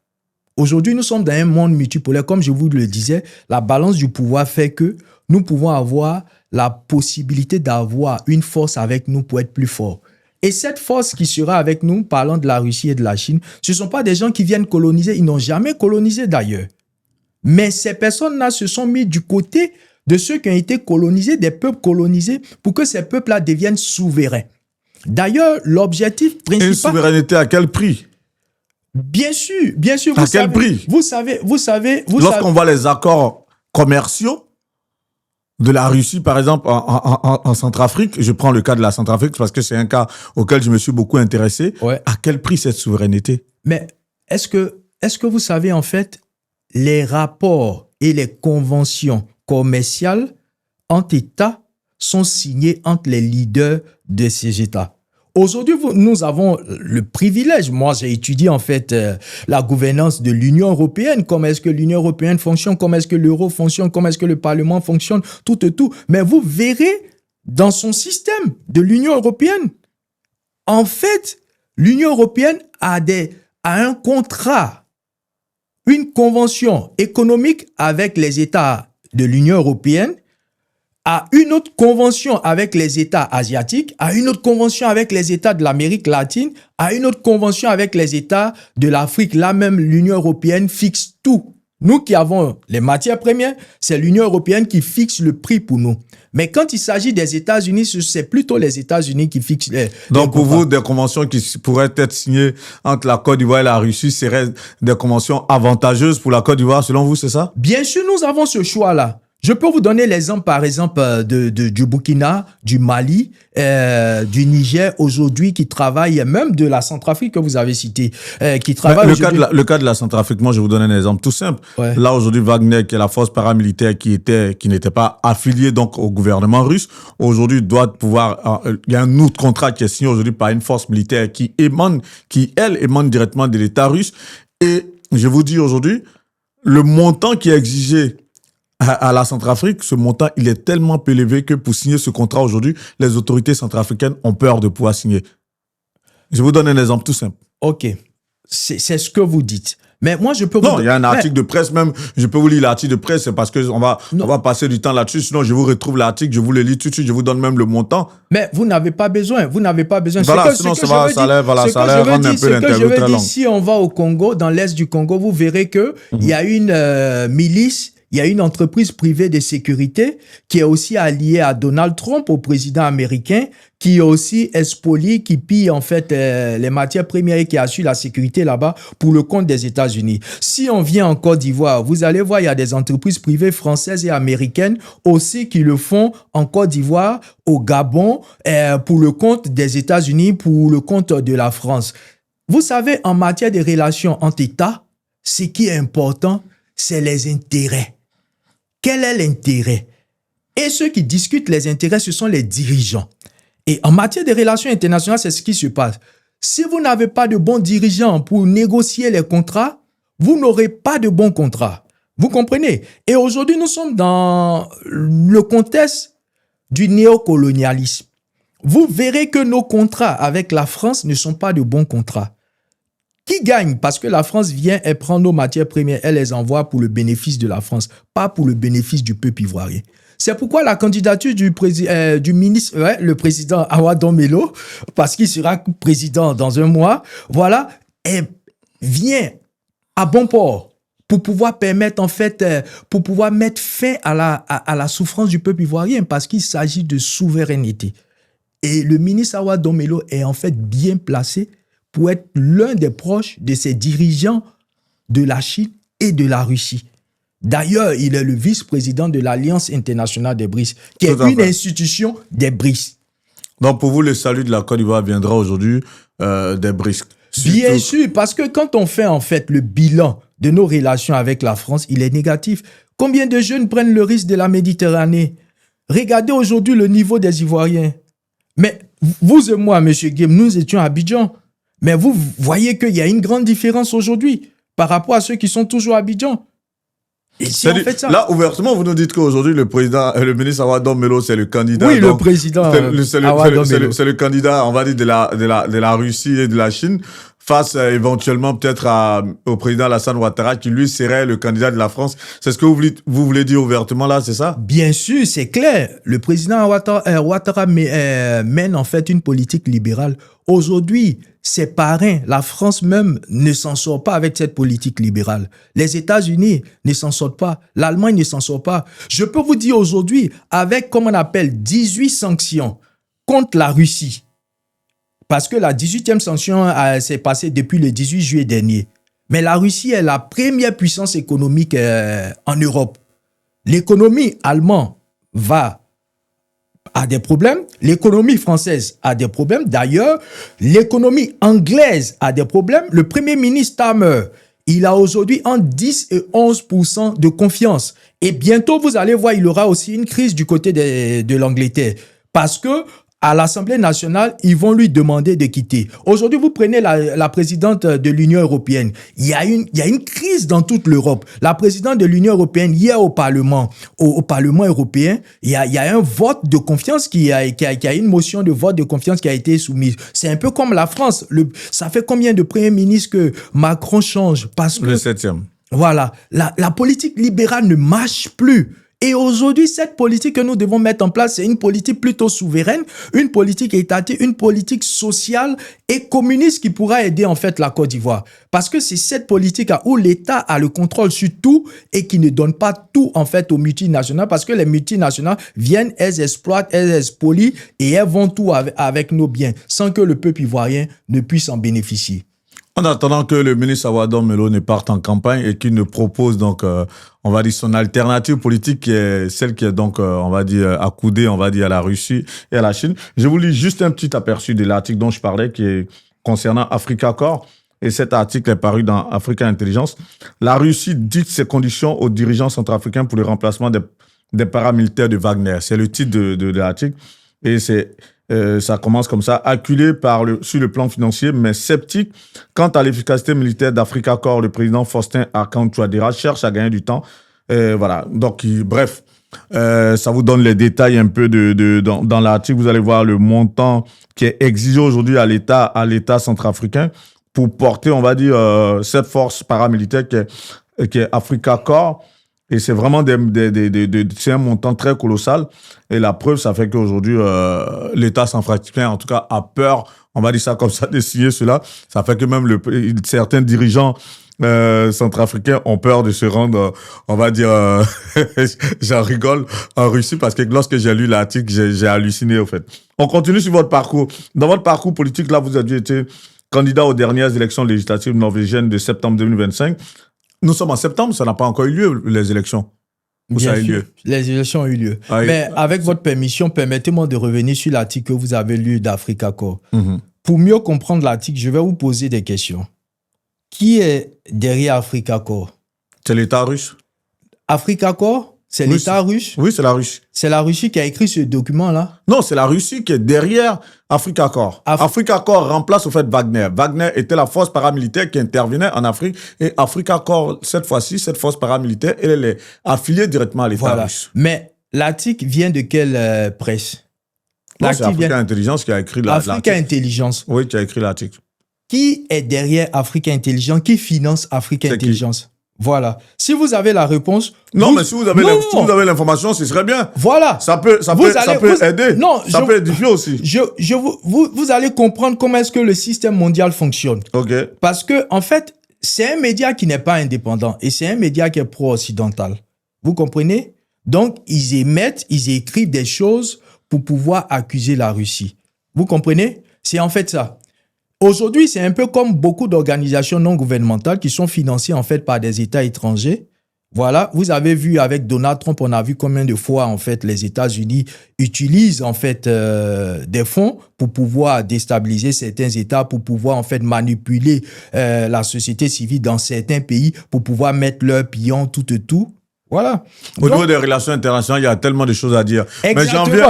Aujourd'hui, nous sommes dans un monde multipolaire. Comme je vous le disais, la balance du pouvoir fait que nous pouvons avoir la possibilité d'avoir une force avec nous pour être plus fort. Et cette force qui sera avec nous, parlant de la Russie et de la Chine, ce ne sont pas des gens qui viennent coloniser. Ils n'ont jamais colonisé d'ailleurs. Mais ces personnes-là se sont mis du côté de ceux qui ont été colonisés, des peuples colonisés, pour que ces peuples-là deviennent souverains. D'ailleurs, l'objectif principal... Une souveraineté à quel prix? Bien sûr. À quel prix? Vous savez... Lorsqu'on voit les accords commerciaux de la Russie, par exemple, en Centrafrique, je prends le cas de la Centrafrique parce que c'est un cas auquel je me suis beaucoup intéressé. Ouais. À quel prix cette souveraineté? Mais est-ce que vous savez, en fait, les rapports et les conventions commerciales entre États sont signés entre les leaders de ces États? Aujourd'hui, nous avons le privilège. Moi, j'ai étudié en fait la gouvernance de l'Union européenne. Comment est-ce que l'Union européenne fonctionne? Comment est-ce que l'euro fonctionne? Comment est-ce que le Parlement fonctionne? Tout. Mais vous verrez dans son système de l'Union européenne, en fait, l'Union européenne a un contrat, une convention économique avec les États de l'Union européenne, à une autre convention avec les États asiatiques, à une autre convention avec les États de l'Amérique latine, à une autre convention avec les États de l'Afrique. Là même, l'Union européenne fixe tout. Nous qui avons les matières premières, c'est l'Union européenne qui fixe le prix pour nous. Mais quand il s'agit des États-Unis, c'est plutôt les États-Unis qui fixent les... Donc pour vous, des conventions qui pourraient être signées entre la Côte d'Ivoire et la Russie seraient des conventions avantageuses pour la Côte d'Ivoire, selon vous, c'est ça? Bien sûr, nous avons ce choix-là. Je peux vous donner l'exemple, par exemple, du Burkina, du Mali, du Niger aujourd'hui, qui travaillent, même de la Centrafrique que vous avez cité, qui travaillent le cas de la Centrafrique, moi je vais vous donner un exemple tout simple. Ouais. Là aujourd'hui, Wagner, qui est la force paramilitaire qui n'était pas affiliée donc au gouvernement russe, aujourd'hui doit pouvoir, il y a un autre contrat qui est signé aujourd'hui par une force militaire qui émane directement de l'État russe. Et je vous dis aujourd'hui, le montant qui est exigé à la Centrafrique, ce montant, il est tellement peu élevé que pour signer ce contrat aujourd'hui, les autorités centrafricaines ont peur de pouvoir signer. Je vous donne un exemple tout simple. OK. C'est ce que vous dites. Mais moi, je peux... Non, il y a un article de presse même. Je peux vous lire l'article de presse, c'est parce qu'on va passer du temps là-dessus. Sinon, je vous retrouve l'article, je vous le lis tout de suite, je vous donne même le montant. Mais vous n'avez pas besoin. Voilà, sinon ça va rendre un peu l'interview très longue. Si on va au Congo, dans l'est du Congo, vous verrez que il y a une milice. Il y a une entreprise privée de sécurité qui est aussi alliée à Donald Trump, au président américain, qui aussi expolie, qui pille en fait les matières premières et qui assure la sécurité là-bas pour le compte des États-Unis. Si on vient en Côte d'Ivoire, vous allez voir, il y a des entreprises privées françaises et américaines aussi qui le font en Côte d'Ivoire, au Gabon, pour le compte des États-Unis, pour le compte de la France. Vous savez, en matière de relations entre États, ce qui est important, c'est les intérêts. Quel est l'intérêt? Et ceux qui discutent les intérêts, ce sont les dirigeants. Et en matière de relations internationales, c'est ce qui se passe. Si vous n'avez pas de bons dirigeants pour négocier les contrats, vous n'aurez pas de bons contrats. Vous comprenez? Et aujourd'hui, nous sommes dans le contexte du néocolonialisme. Vous verrez que nos contrats avec la France ne sont pas de bons contrats. Qui gagne? Parce que la France vient, elle prend nos matières premières, elle les envoie pour le bénéfice de la France, pas pour le bénéfice du peuple ivoirien. C'est pourquoi la candidature du ministre, le président Awa Domelo, parce qu'il sera président dans un mois, voilà, elle vient à bon port pour pouvoir permettre, en fait, pour pouvoir mettre fin à la souffrance du peuple ivoirien, parce qu'il s'agit de souveraineté. Et le ministre Awa Domelo est en fait bien placé pour être l'un des proches de ces dirigeants de la Chine et de la Russie. D'ailleurs, il est le vice-président de l'Alliance internationale des BRICS, qui est une institution des BRICS. Donc, pour vous, le salut de la Côte d'Ivoire viendra aujourd'hui des BRICS. Bien sûr, parce que quand on fait en fait le bilan de nos relations avec la France, il est négatif. Combien de jeunes prennent le risque de la Méditerranée? Regardez aujourd'hui le niveau des Ivoiriens. Mais vous et moi, M. Guillaume, nous étions à Abidjan. Mais vous voyez qu'il y a une grande différence aujourd'hui par rapport à ceux qui sont toujours à Abidjan. Et si on fait ça... Là, ouvertement, vous nous dites qu'aujourd'hui, le ministre Awa Domelo, c'est le candidat. Oui, le président. C'est le candidat, on va dire, de la Russie et de la Chine, face éventuellement peut-être au président Alassane Ouattara, qui lui serait le candidat de la France. C'est ce que vous voulez dire ouvertement là, c'est ça? Bien sûr, c'est clair. Le président Ouattara mène en fait une politique libérale. Aujourd'hui, ses parrains, la France même, ne s'en sort pas avec cette politique libérale. Les États-Unis ne s'en sortent pas. L'Allemagne ne s'en sort pas. Je peux vous dire aujourd'hui, avec, comme on appelle, 18 sanctions contre la Russie, parce que la 18e sanction s'est passée depuis le 18 juillet dernier. Mais la Russie est la première puissance économique en Europe. L'économie allemande a des problèmes. L'économie française a des problèmes. D'ailleurs, l'économie anglaise a des problèmes. Le Premier ministre Starmer, il a aujourd'hui entre 10 et 11% de confiance. Et bientôt, vous allez voir, il y aura aussi une crise du côté de l'Angleterre. Parce que à l'Assemblée nationale, ils vont lui demander de quitter. Aujourd'hui, vous prenez la présidente de l'Union européenne. Il y a une crise dans toute l'Europe. La présidente de l'Union européenne, hier au Parlement européen, il y a un vote de confiance qui a une motion de vote de confiance qui a été soumise. C'est un peu comme la France. Ça fait combien de premiers ministres que Macron change? Parce que le 7e. Voilà. La politique libérale ne marche plus. Et aujourd'hui, cette politique que nous devons mettre en place, c'est une politique plutôt souveraine, une politique étatique, une politique sociale et communiste qui pourra aider en fait la Côte d'Ivoire. Parce que c'est cette politique où l'État a le contrôle sur tout et qui ne donne pas tout en fait aux multinationales, parce que les multinationales viennent, elles exploitent, elles spolient et elles vont tout avec nos biens sans que le peuple ivoirien ne puisse en bénéficier. En attendant que le ministre Awadon Melo ne parte en campagne et qu'il ne propose donc, on va dire, son alternative politique qui est celle qui est donc, on va dire, accoudée, on va dire, à la Russie et à la Chine. Je vous lis juste un petit aperçu de l'article dont je parlais qui est concernant Africa Corps. Et cet article est paru dans Africa Intelligence. La Russie dicte ses conditions aux dirigeants centrafricains pour le remplacement des paramilitaires de Wagner. C'est le titre de l'article. Et ça commence comme ça. Acculé sur le plan financier, mais sceptique quant à l'efficacité militaire d'Africa Corps, le président Faustin Archange Touadéra cherche à gagner du temps. Voilà. Donc, bref, ça vous donne les détails un peu dans l'article. Vous allez voir le montant qui est exigé aujourd'hui à l'État centrafricain pour porter, on va dire, cette force paramilitaire qui est Africa Corps. Et c'est vraiment c'est un montant très colossal. Et la preuve, ça fait qu'aujourd'hui, l'État centrafricain, en tout cas, a peur, on va dire ça comme ça, de signer cela. Ça fait que même certains dirigeants centrafricains ont peur de se rendre, on va dire, j'en rigole, en Russie, parce que lorsque j'ai lu l'article, j'ai halluciné, au fait. On continue sur votre parcours. Dans votre parcours politique, là, vous avez été candidat aux dernières élections législatives norvégiennes de septembre 2025. Nous sommes en septembre, ça n'a pas encore eu lieu, les élections. Bien sûr, les élections ont eu lieu. Ah, mais avec votre permission, permettez-moi de revenir sur l'article que vous avez lu d'Africa Corps. Pour mieux comprendre l'article, je vais vous poser des questions. Qui est derrière Africa Corps? C'est l'État russe. Africa Corps, c'est l'État russe? Oui, c'est la Russie. C'est la Russie qui a écrit ce document-là? Non, c'est la Russie qui est derrière Africa Corps. Africa Corps remplace au fait Wagner. Wagner était la force paramilitaire qui intervenait en Afrique. Et Africa Corps, cette fois-ci, cette force paramilitaire, elle est affiliée directement à l'État russe. Mais l'article vient de quelle presse? Non, c'est Africa Intelligence qui a écrit l'article. Africa Intelligence. Oui, qui a écrit l'article. Qui est derrière Africa Intelligence? Qui finance Africa Intelligence? Voilà. Si vous avez la réponse... Non, mais si vous avez l'information, ce serait bien. Voilà. Ça peut aider. Non, ça peut édifier aussi. Vous allez comprendre comment est-ce que le système mondial fonctionne. OK. Parce que, en fait, c'est un média qui n'est pas indépendant et c'est un média qui est pro-occidental. Vous comprenez? Donc, ils écrivent des choses pour pouvoir accuser la Russie. Vous comprenez? C'est en fait ça. Aujourd'hui, c'est un peu comme beaucoup d'organisations non gouvernementales qui sont financées en fait par des États étrangers. Voilà, vous avez vu avec Donald Trump, on a vu combien de fois en fait les États-Unis utilisent en fait des fonds pour pouvoir déstabiliser certains États, pour pouvoir en fait manipuler la société civile dans certains pays, pour pouvoir mettre leur pion tout. Voilà. Au niveau des relations internationales, il y a tellement de choses à dire. Exactement.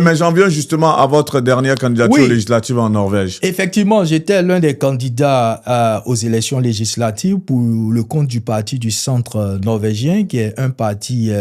Mais j'en viens justement à votre dernière candidature législative en Norvège. Effectivement, j'étais l'un des candidats aux élections législatives pour le compte du parti du centre norvégien, qui est un parti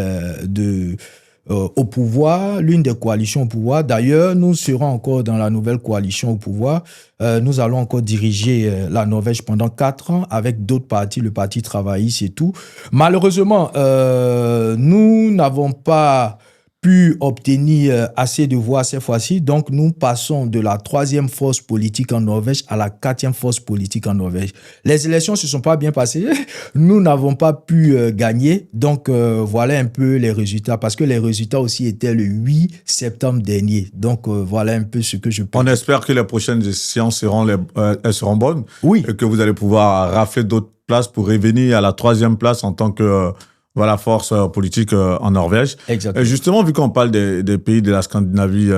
au pouvoir, l'une des coalitions au pouvoir. D'ailleurs, nous serons encore dans la nouvelle coalition au pouvoir. Nous allons encore diriger la Norvège pendant 4 ans avec d'autres partis, le Parti travailliste et tout. Malheureusement, nous n'avons pas pu obtenir assez de voix cette fois-ci. Donc, nous passons de la 3e force politique en Norvège à la 4e force politique en Norvège. Les élections ne se sont pas bien passées. Nous n'avons pas pu gagner. Donc, voilà un peu les résultats. Parce que les résultats aussi étaient le 8 septembre dernier. Donc, voilà un peu ce que je peux On dire. espère que les prochaines séances elles seront bonnes. Oui. Et que vous allez pouvoir rafler d'autres places pour revenir à la 3e place en tant que force politique en Norvège. Exactement. Et justement, vu qu'on parle des pays de la Scandinavie,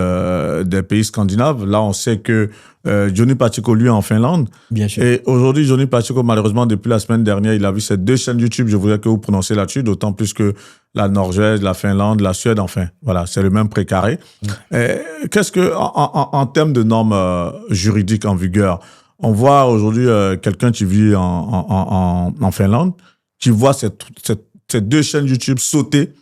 des pays scandinaves, là, on sait que Johnny Pacheco, lui, est en Finlande. Bien sûr. Et aujourd'hui, Johnny Pacheco, malheureusement, depuis la semaine dernière, il a vu ces 2 chaînes YouTube. Je voudrais que vous prononciez là-dessus, d'autant plus que la Norvège, la Finlande, la Suède, enfin, voilà, c'est le même précaré. Qu'est-ce que, en termes de normes juridiques en vigueur, on voit aujourd'hui quelqu'un qui vit en Finlande, qui voit ces 2 chaînes YouTube sauter.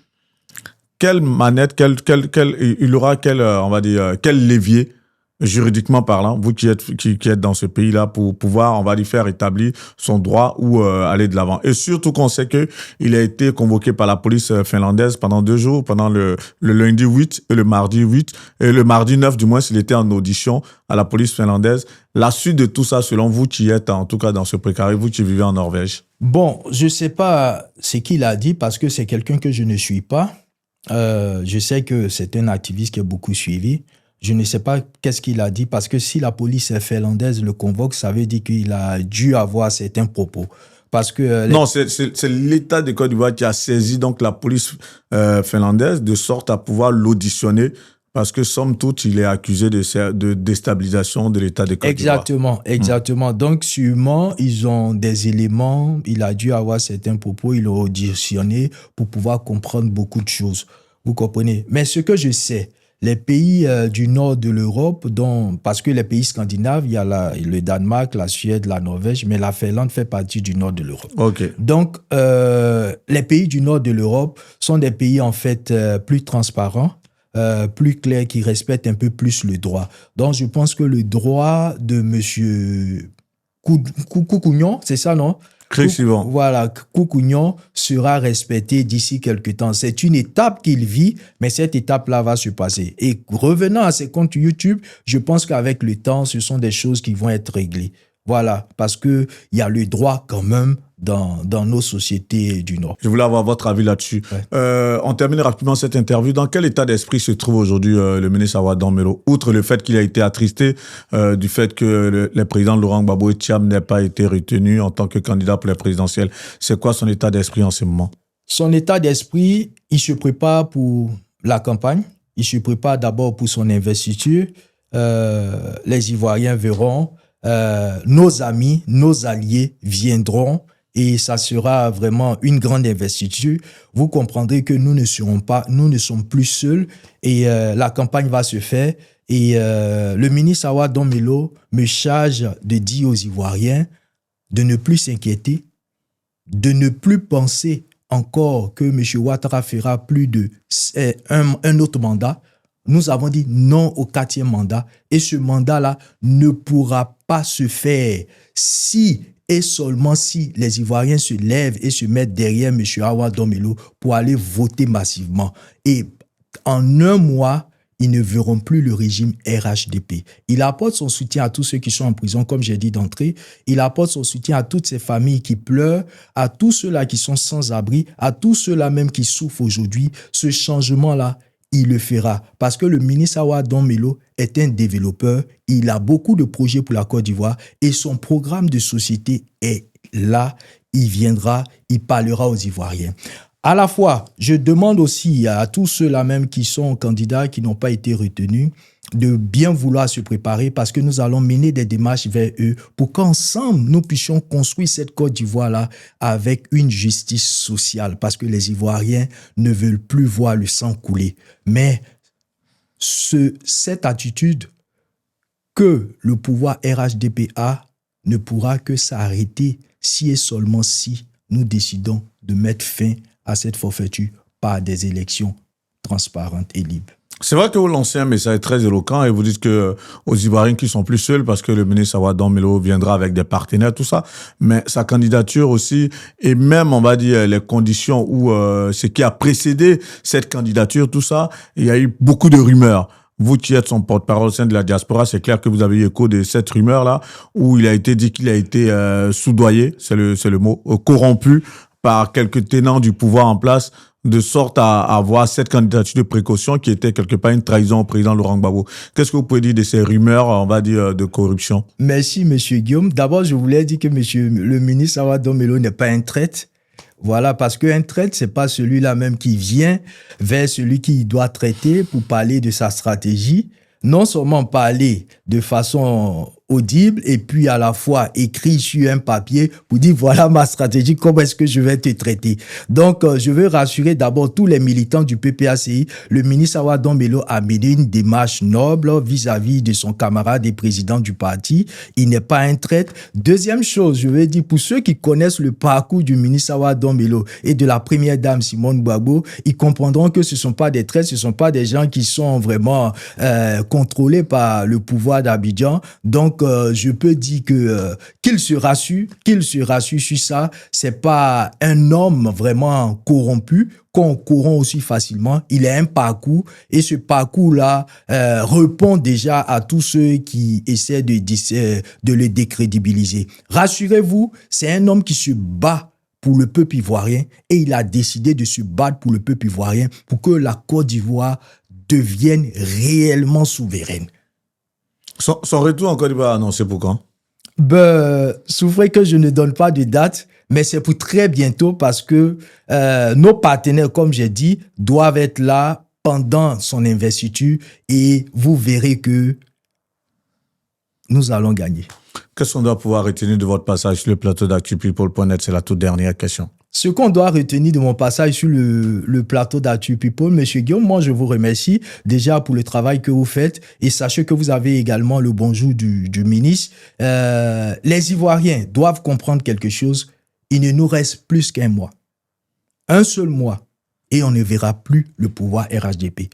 Quelle manette, il aura on va dire, quel levier juridiquement parlant, vous qui êtes dans ce pays-là, pour pouvoir, on va dire, faire établir son droit ou aller de l'avant. Et surtout qu'on sait que il a été convoqué par la police finlandaise pendant 2 jours, pendant le lundi 8 et le mardi 8, et le mardi 9, du moins, il était en audition à la police finlandaise. La suite de tout ça, selon vous qui êtes, en tout cas dans ce précaré, vous qui vivez en Norvège. Bon, je ne sais pas ce qu'il a dit parce que c'est quelqu'un que je ne suis pas. Je sais que c'est un activiste qui est beaucoup suivi. Je ne sais pas qu'est-ce qu'il a dit parce que si la police finlandaise le convoque, ça veut dire qu'il a dû avoir certains propos. Parce que non, c'est l'État de Côte d'Ivoire qui a saisi donc la police finlandaise de sorte à pouvoir l'auditionner parce que somme toute, il est accusé de déstabilisation de l'État de Côte d'Ivoire. Exactement. Donc sûrement, ils ont des éléments, il a dû avoir certains propos, il l'a auditionné pour pouvoir comprendre beaucoup de choses. Vous comprenez? Mais ce que je sais, les pays du nord de l'Europe, parce que les pays scandinaves, il y a le Danemark, la Suède, la Norvège, mais la Finlande fait partie du nord de l'Europe. Okay. Donc, les pays du nord de l'Europe sont des pays en fait plus transparents, plus clairs, qui respectent un peu plus le droit. Donc, je pense que le droit de monsieur Coucougnon, c'est ça, non? Voilà, Coucougnon sera respecté d'ici quelques temps. C'est une étape qu'il vit, mais cette étape-là va se passer. Et revenant à ses comptes YouTube, je pense qu'avec le temps, ce sont des choses qui vont être réglées. Voilà, parce qu'il y a le droit quand même dans nos sociétés du Nord. Je voulais avoir votre avis là-dessus. Ouais. On termine rapidement cette interview. Dans quel état d'esprit se trouve aujourd'hui le ministre Awa Danmelo, outre le fait qu'il a été attristé du fait que le président Laurent Gbagbo Ethiam n'ait pas été retenu en tant que candidat pour la présidentielle? C'est quoi son état d'esprit en ce moment? Son état d'esprit, il se prépare pour la campagne. Il se prépare d'abord pour son investiture. Les Ivoiriens verront. Nos amis, nos alliés viendront et ça sera vraiment une grande investiture. Vous comprendrez que nous ne sommes plus seuls et la campagne va se faire. Et le ministre Awa Danmelo me charge de dire aux Ivoiriens de ne plus s'inquiéter, de ne plus penser encore que M. Ouattara fera plus un autre mandat. Nous avons dit non au 4e mandat et ce mandat-là ne pourra pas se faire si et seulement si les Ivoiriens se lèvent et se mettent derrière M. Awa Danmelo pour aller voter massivement. Et en un mois, ils ne verront plus le régime RHDP. Il apporte son soutien à tous ceux qui sont en prison, comme j'ai dit d'entrée. Il apporte son soutien à toutes ces familles qui pleurent, à tous ceux-là qui sont sans abri, à tous ceux-là même qui souffrent aujourd'hui. Ce changement-là, il le fera parce que le ministre Awa Danmelo est un développeur. Il a beaucoup de projets pour la Côte d'Ivoire et son programme de société est là. Il viendra, il parlera aux Ivoiriens. À la fois, je demande aussi à tous ceux-là même qui sont candidats, qui n'ont pas été retenus, de bien vouloir se préparer parce que nous allons mener des démarches vers eux pour qu'ensemble, nous puissions construire cette Côte d'Ivoire-là avec une justice sociale parce que les Ivoiriens ne veulent plus voir le sang couler. Mais cette attitude que le pouvoir RHDP a ne pourra que s'arrêter si et seulement si nous décidons de mettre fin à cette forfaiture par des élections transparentes et libres. C'est vrai que vous lancez un message très éloquent et vous dites que aux Ivoiriens qui sont plus seuls parce que le ministre Awadon Melo viendra avec des partenaires, tout ça. Mais sa candidature aussi, et même, on va dire, les conditions ou ce qui a précédé cette candidature, tout ça, il y a eu beaucoup de rumeurs. Vous qui êtes son porte-parole au sein de la diaspora, c'est clair que vous avez eu écho de cette rumeur-là où il a été dit qu'il a été soudoyé, c'est le mot, corrompu par quelques tenants du pouvoir en place, de sorte à avoir cette candidature de précaution qui était quelque part une trahison au président Laurent Gbagbo. Qu'est-ce que vous pouvez dire de ces rumeurs, on va dire, de corruption? Merci, monsieur Guillaume. D'abord, je voulais dire que monsieur le ministre Awadon Melo n'est pas un traître. Voilà, parce qu'un traître, c'est pas celui-là même qui vient vers celui qui doit traiter pour parler de sa stratégie. Non seulement parler de façon audible et puis à la fois écrit sur un papier pour dire voilà ma stratégie, comment est-ce que je vais te traiter. Donc, je veux rassurer d'abord tous les militants du PPACI. Le ministre Awadon Melo a mené une démarche noble vis-à-vis de son camarade et président du parti. Il n'est pas un traître. Deuxième chose, je veux dire, pour ceux qui connaissent le parcours du ministre Awadon Melo et de la première dame Simone Gbagbo, ils comprendront que ce ne sont pas des traîtres, ce ne sont pas des gens qui sont vraiment contrôlés par le pouvoir d'Abidjan. Donc, je peux dire que qu'il se rassure sur ça. C'est pas un homme vraiment corrompu qu'on corrompt aussi facilement. Il a un parcours et ce parcours-là répond déjà à tous ceux qui essaient de le décrédibiliser. Rassurez-vous, c'est un homme qui se bat pour le peuple ivoirien et il a décidé de se battre pour le peuple ivoirien pour que la Côte d'Ivoire devienne réellement souveraine. Son retour en Côte d'Ivoire annoncé pour quand? Souffrez que je ne donne pas de date, mais c'est pour très bientôt parce que nos partenaires, comme j'ai dit, doivent être là pendant son investiture et vous verrez que nous allons gagner. Qu'est-ce qu'on doit pouvoir retenir de votre passage sur le plateau d'ActuPeople.net? C'est la toute dernière question. Ce qu'on doit retenir de mon passage sur le plateau d'Actu People, monsieur Guillaume, moi je vous remercie déjà pour le travail que vous faites et sachez que vous avez également le bonjour du ministre. Les Ivoiriens doivent comprendre quelque chose. Il ne nous reste plus qu'un mois. Un seul mois et on ne verra plus le pouvoir RHDP.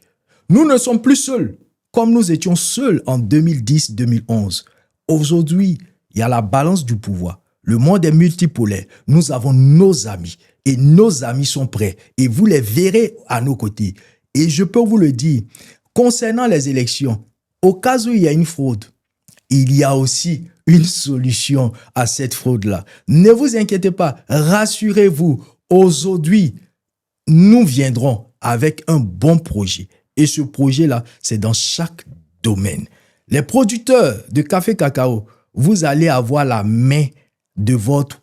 Nous ne sommes plus seuls comme nous étions seuls en 2010-2011. Aujourd'hui, il y a la balance du pouvoir. Le monde est multipolaire. Nous avons nos amis et nos amis sont prêts et vous les verrez à nos côtés. Et je peux vous le dire, concernant les élections, au cas où il y a une fraude, il y a aussi une solution à cette fraude-là. Ne vous inquiétez pas, rassurez-vous, aujourd'hui, nous viendrons avec un bon projet. Et ce projet-là, c'est dans chaque domaine. Les producteurs de café cacao, vous allez avoir la main de votre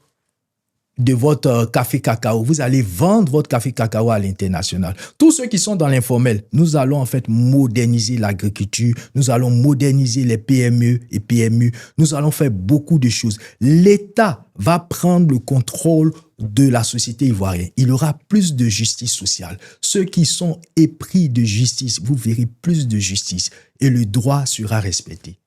café cacao. Vous allez vendre votre café cacao à l'international. Tous ceux qui sont dans l'informel, nous allons en fait moderniser l'agriculture, nous allons moderniser les PME et PMU, nous allons faire beaucoup de choses. L'État va prendre le contrôle de la société ivoirienne. Il y aura plus de justice sociale. Ceux qui sont épris de justice, vous verrez plus de justice et le droit sera respecté.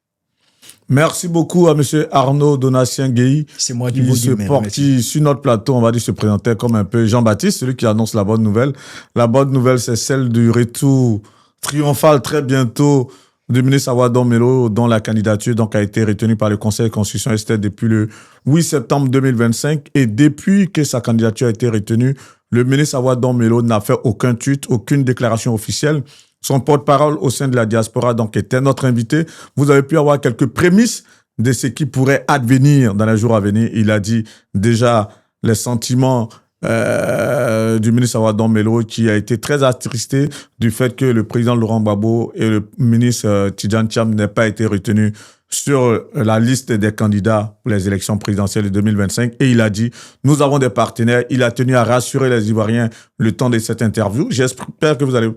Merci beaucoup à M. Arnaud Donatien Guéhi. C'est moi qui vous se porte sur notre plateau, on va dire, se présentait comme un peu Jean-Baptiste, celui qui annonce la bonne nouvelle. La bonne nouvelle, c'est celle du retour triomphal très bientôt du ministre Awadon Melo, dont la candidature donc a été retenue par le Conseil de constitution et depuis le 8 septembre 2025. Et depuis que sa candidature a été retenue, le ministre Awadon Melo n'a fait aucun tweet, aucune déclaration officielle. Son porte-parole au sein de la diaspora donc était notre invité. Vous avez pu avoir quelques prémices de ce qui pourrait advenir dans les jours à venir. Il a dit déjà les sentiments du ministre Awadon Melo qui a été très attristé du fait que le président Laurent Gbagbo et le ministre Tidjane Thiam n'aient pas été retenus sur la liste des candidats pour les élections présidentielles de 2025. Et il a dit, nous avons des partenaires. Il a tenu à rassurer les Ivoiriens le temps de cette interview. J'espère que vous allez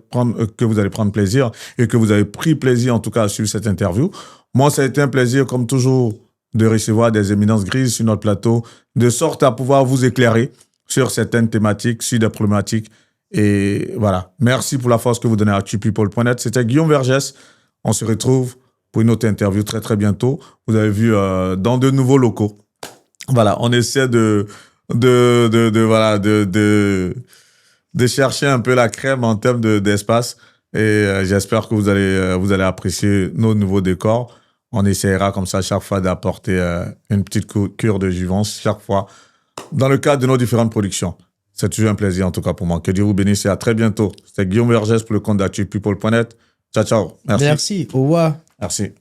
prendre plaisir et que vous avez pris plaisir, en tout cas, à suivre cette interview. Moi, ça a été un plaisir, comme toujours, de recevoir des éminences grises sur notre plateau, de sorte à pouvoir vous éclairer sur certaines thématiques, sur des problématiques. Et voilà. Merci pour la force que vous donnez à ActuPeople.net. C'était Guillaume Vergès. On se retrouve pour une autre interview très, très bientôt. Vous avez vu dans de nouveaux locaux. Voilà, on essaie de chercher un peu la crème en termes d'espace. Et j'espère que vous allez apprécier nos nouveaux décors. On essaiera comme ça chaque fois d'apporter une petite cure de jouvence chaque fois dans le cadre de nos différentes productions. C'est toujours un plaisir en tout cas pour moi. Que Dieu vous bénisse et à très bientôt. C'était Guillaume Vergès pour le compte d'ActuPeople.net. Ciao, ciao. Merci. Merci. Au revoir. Merci.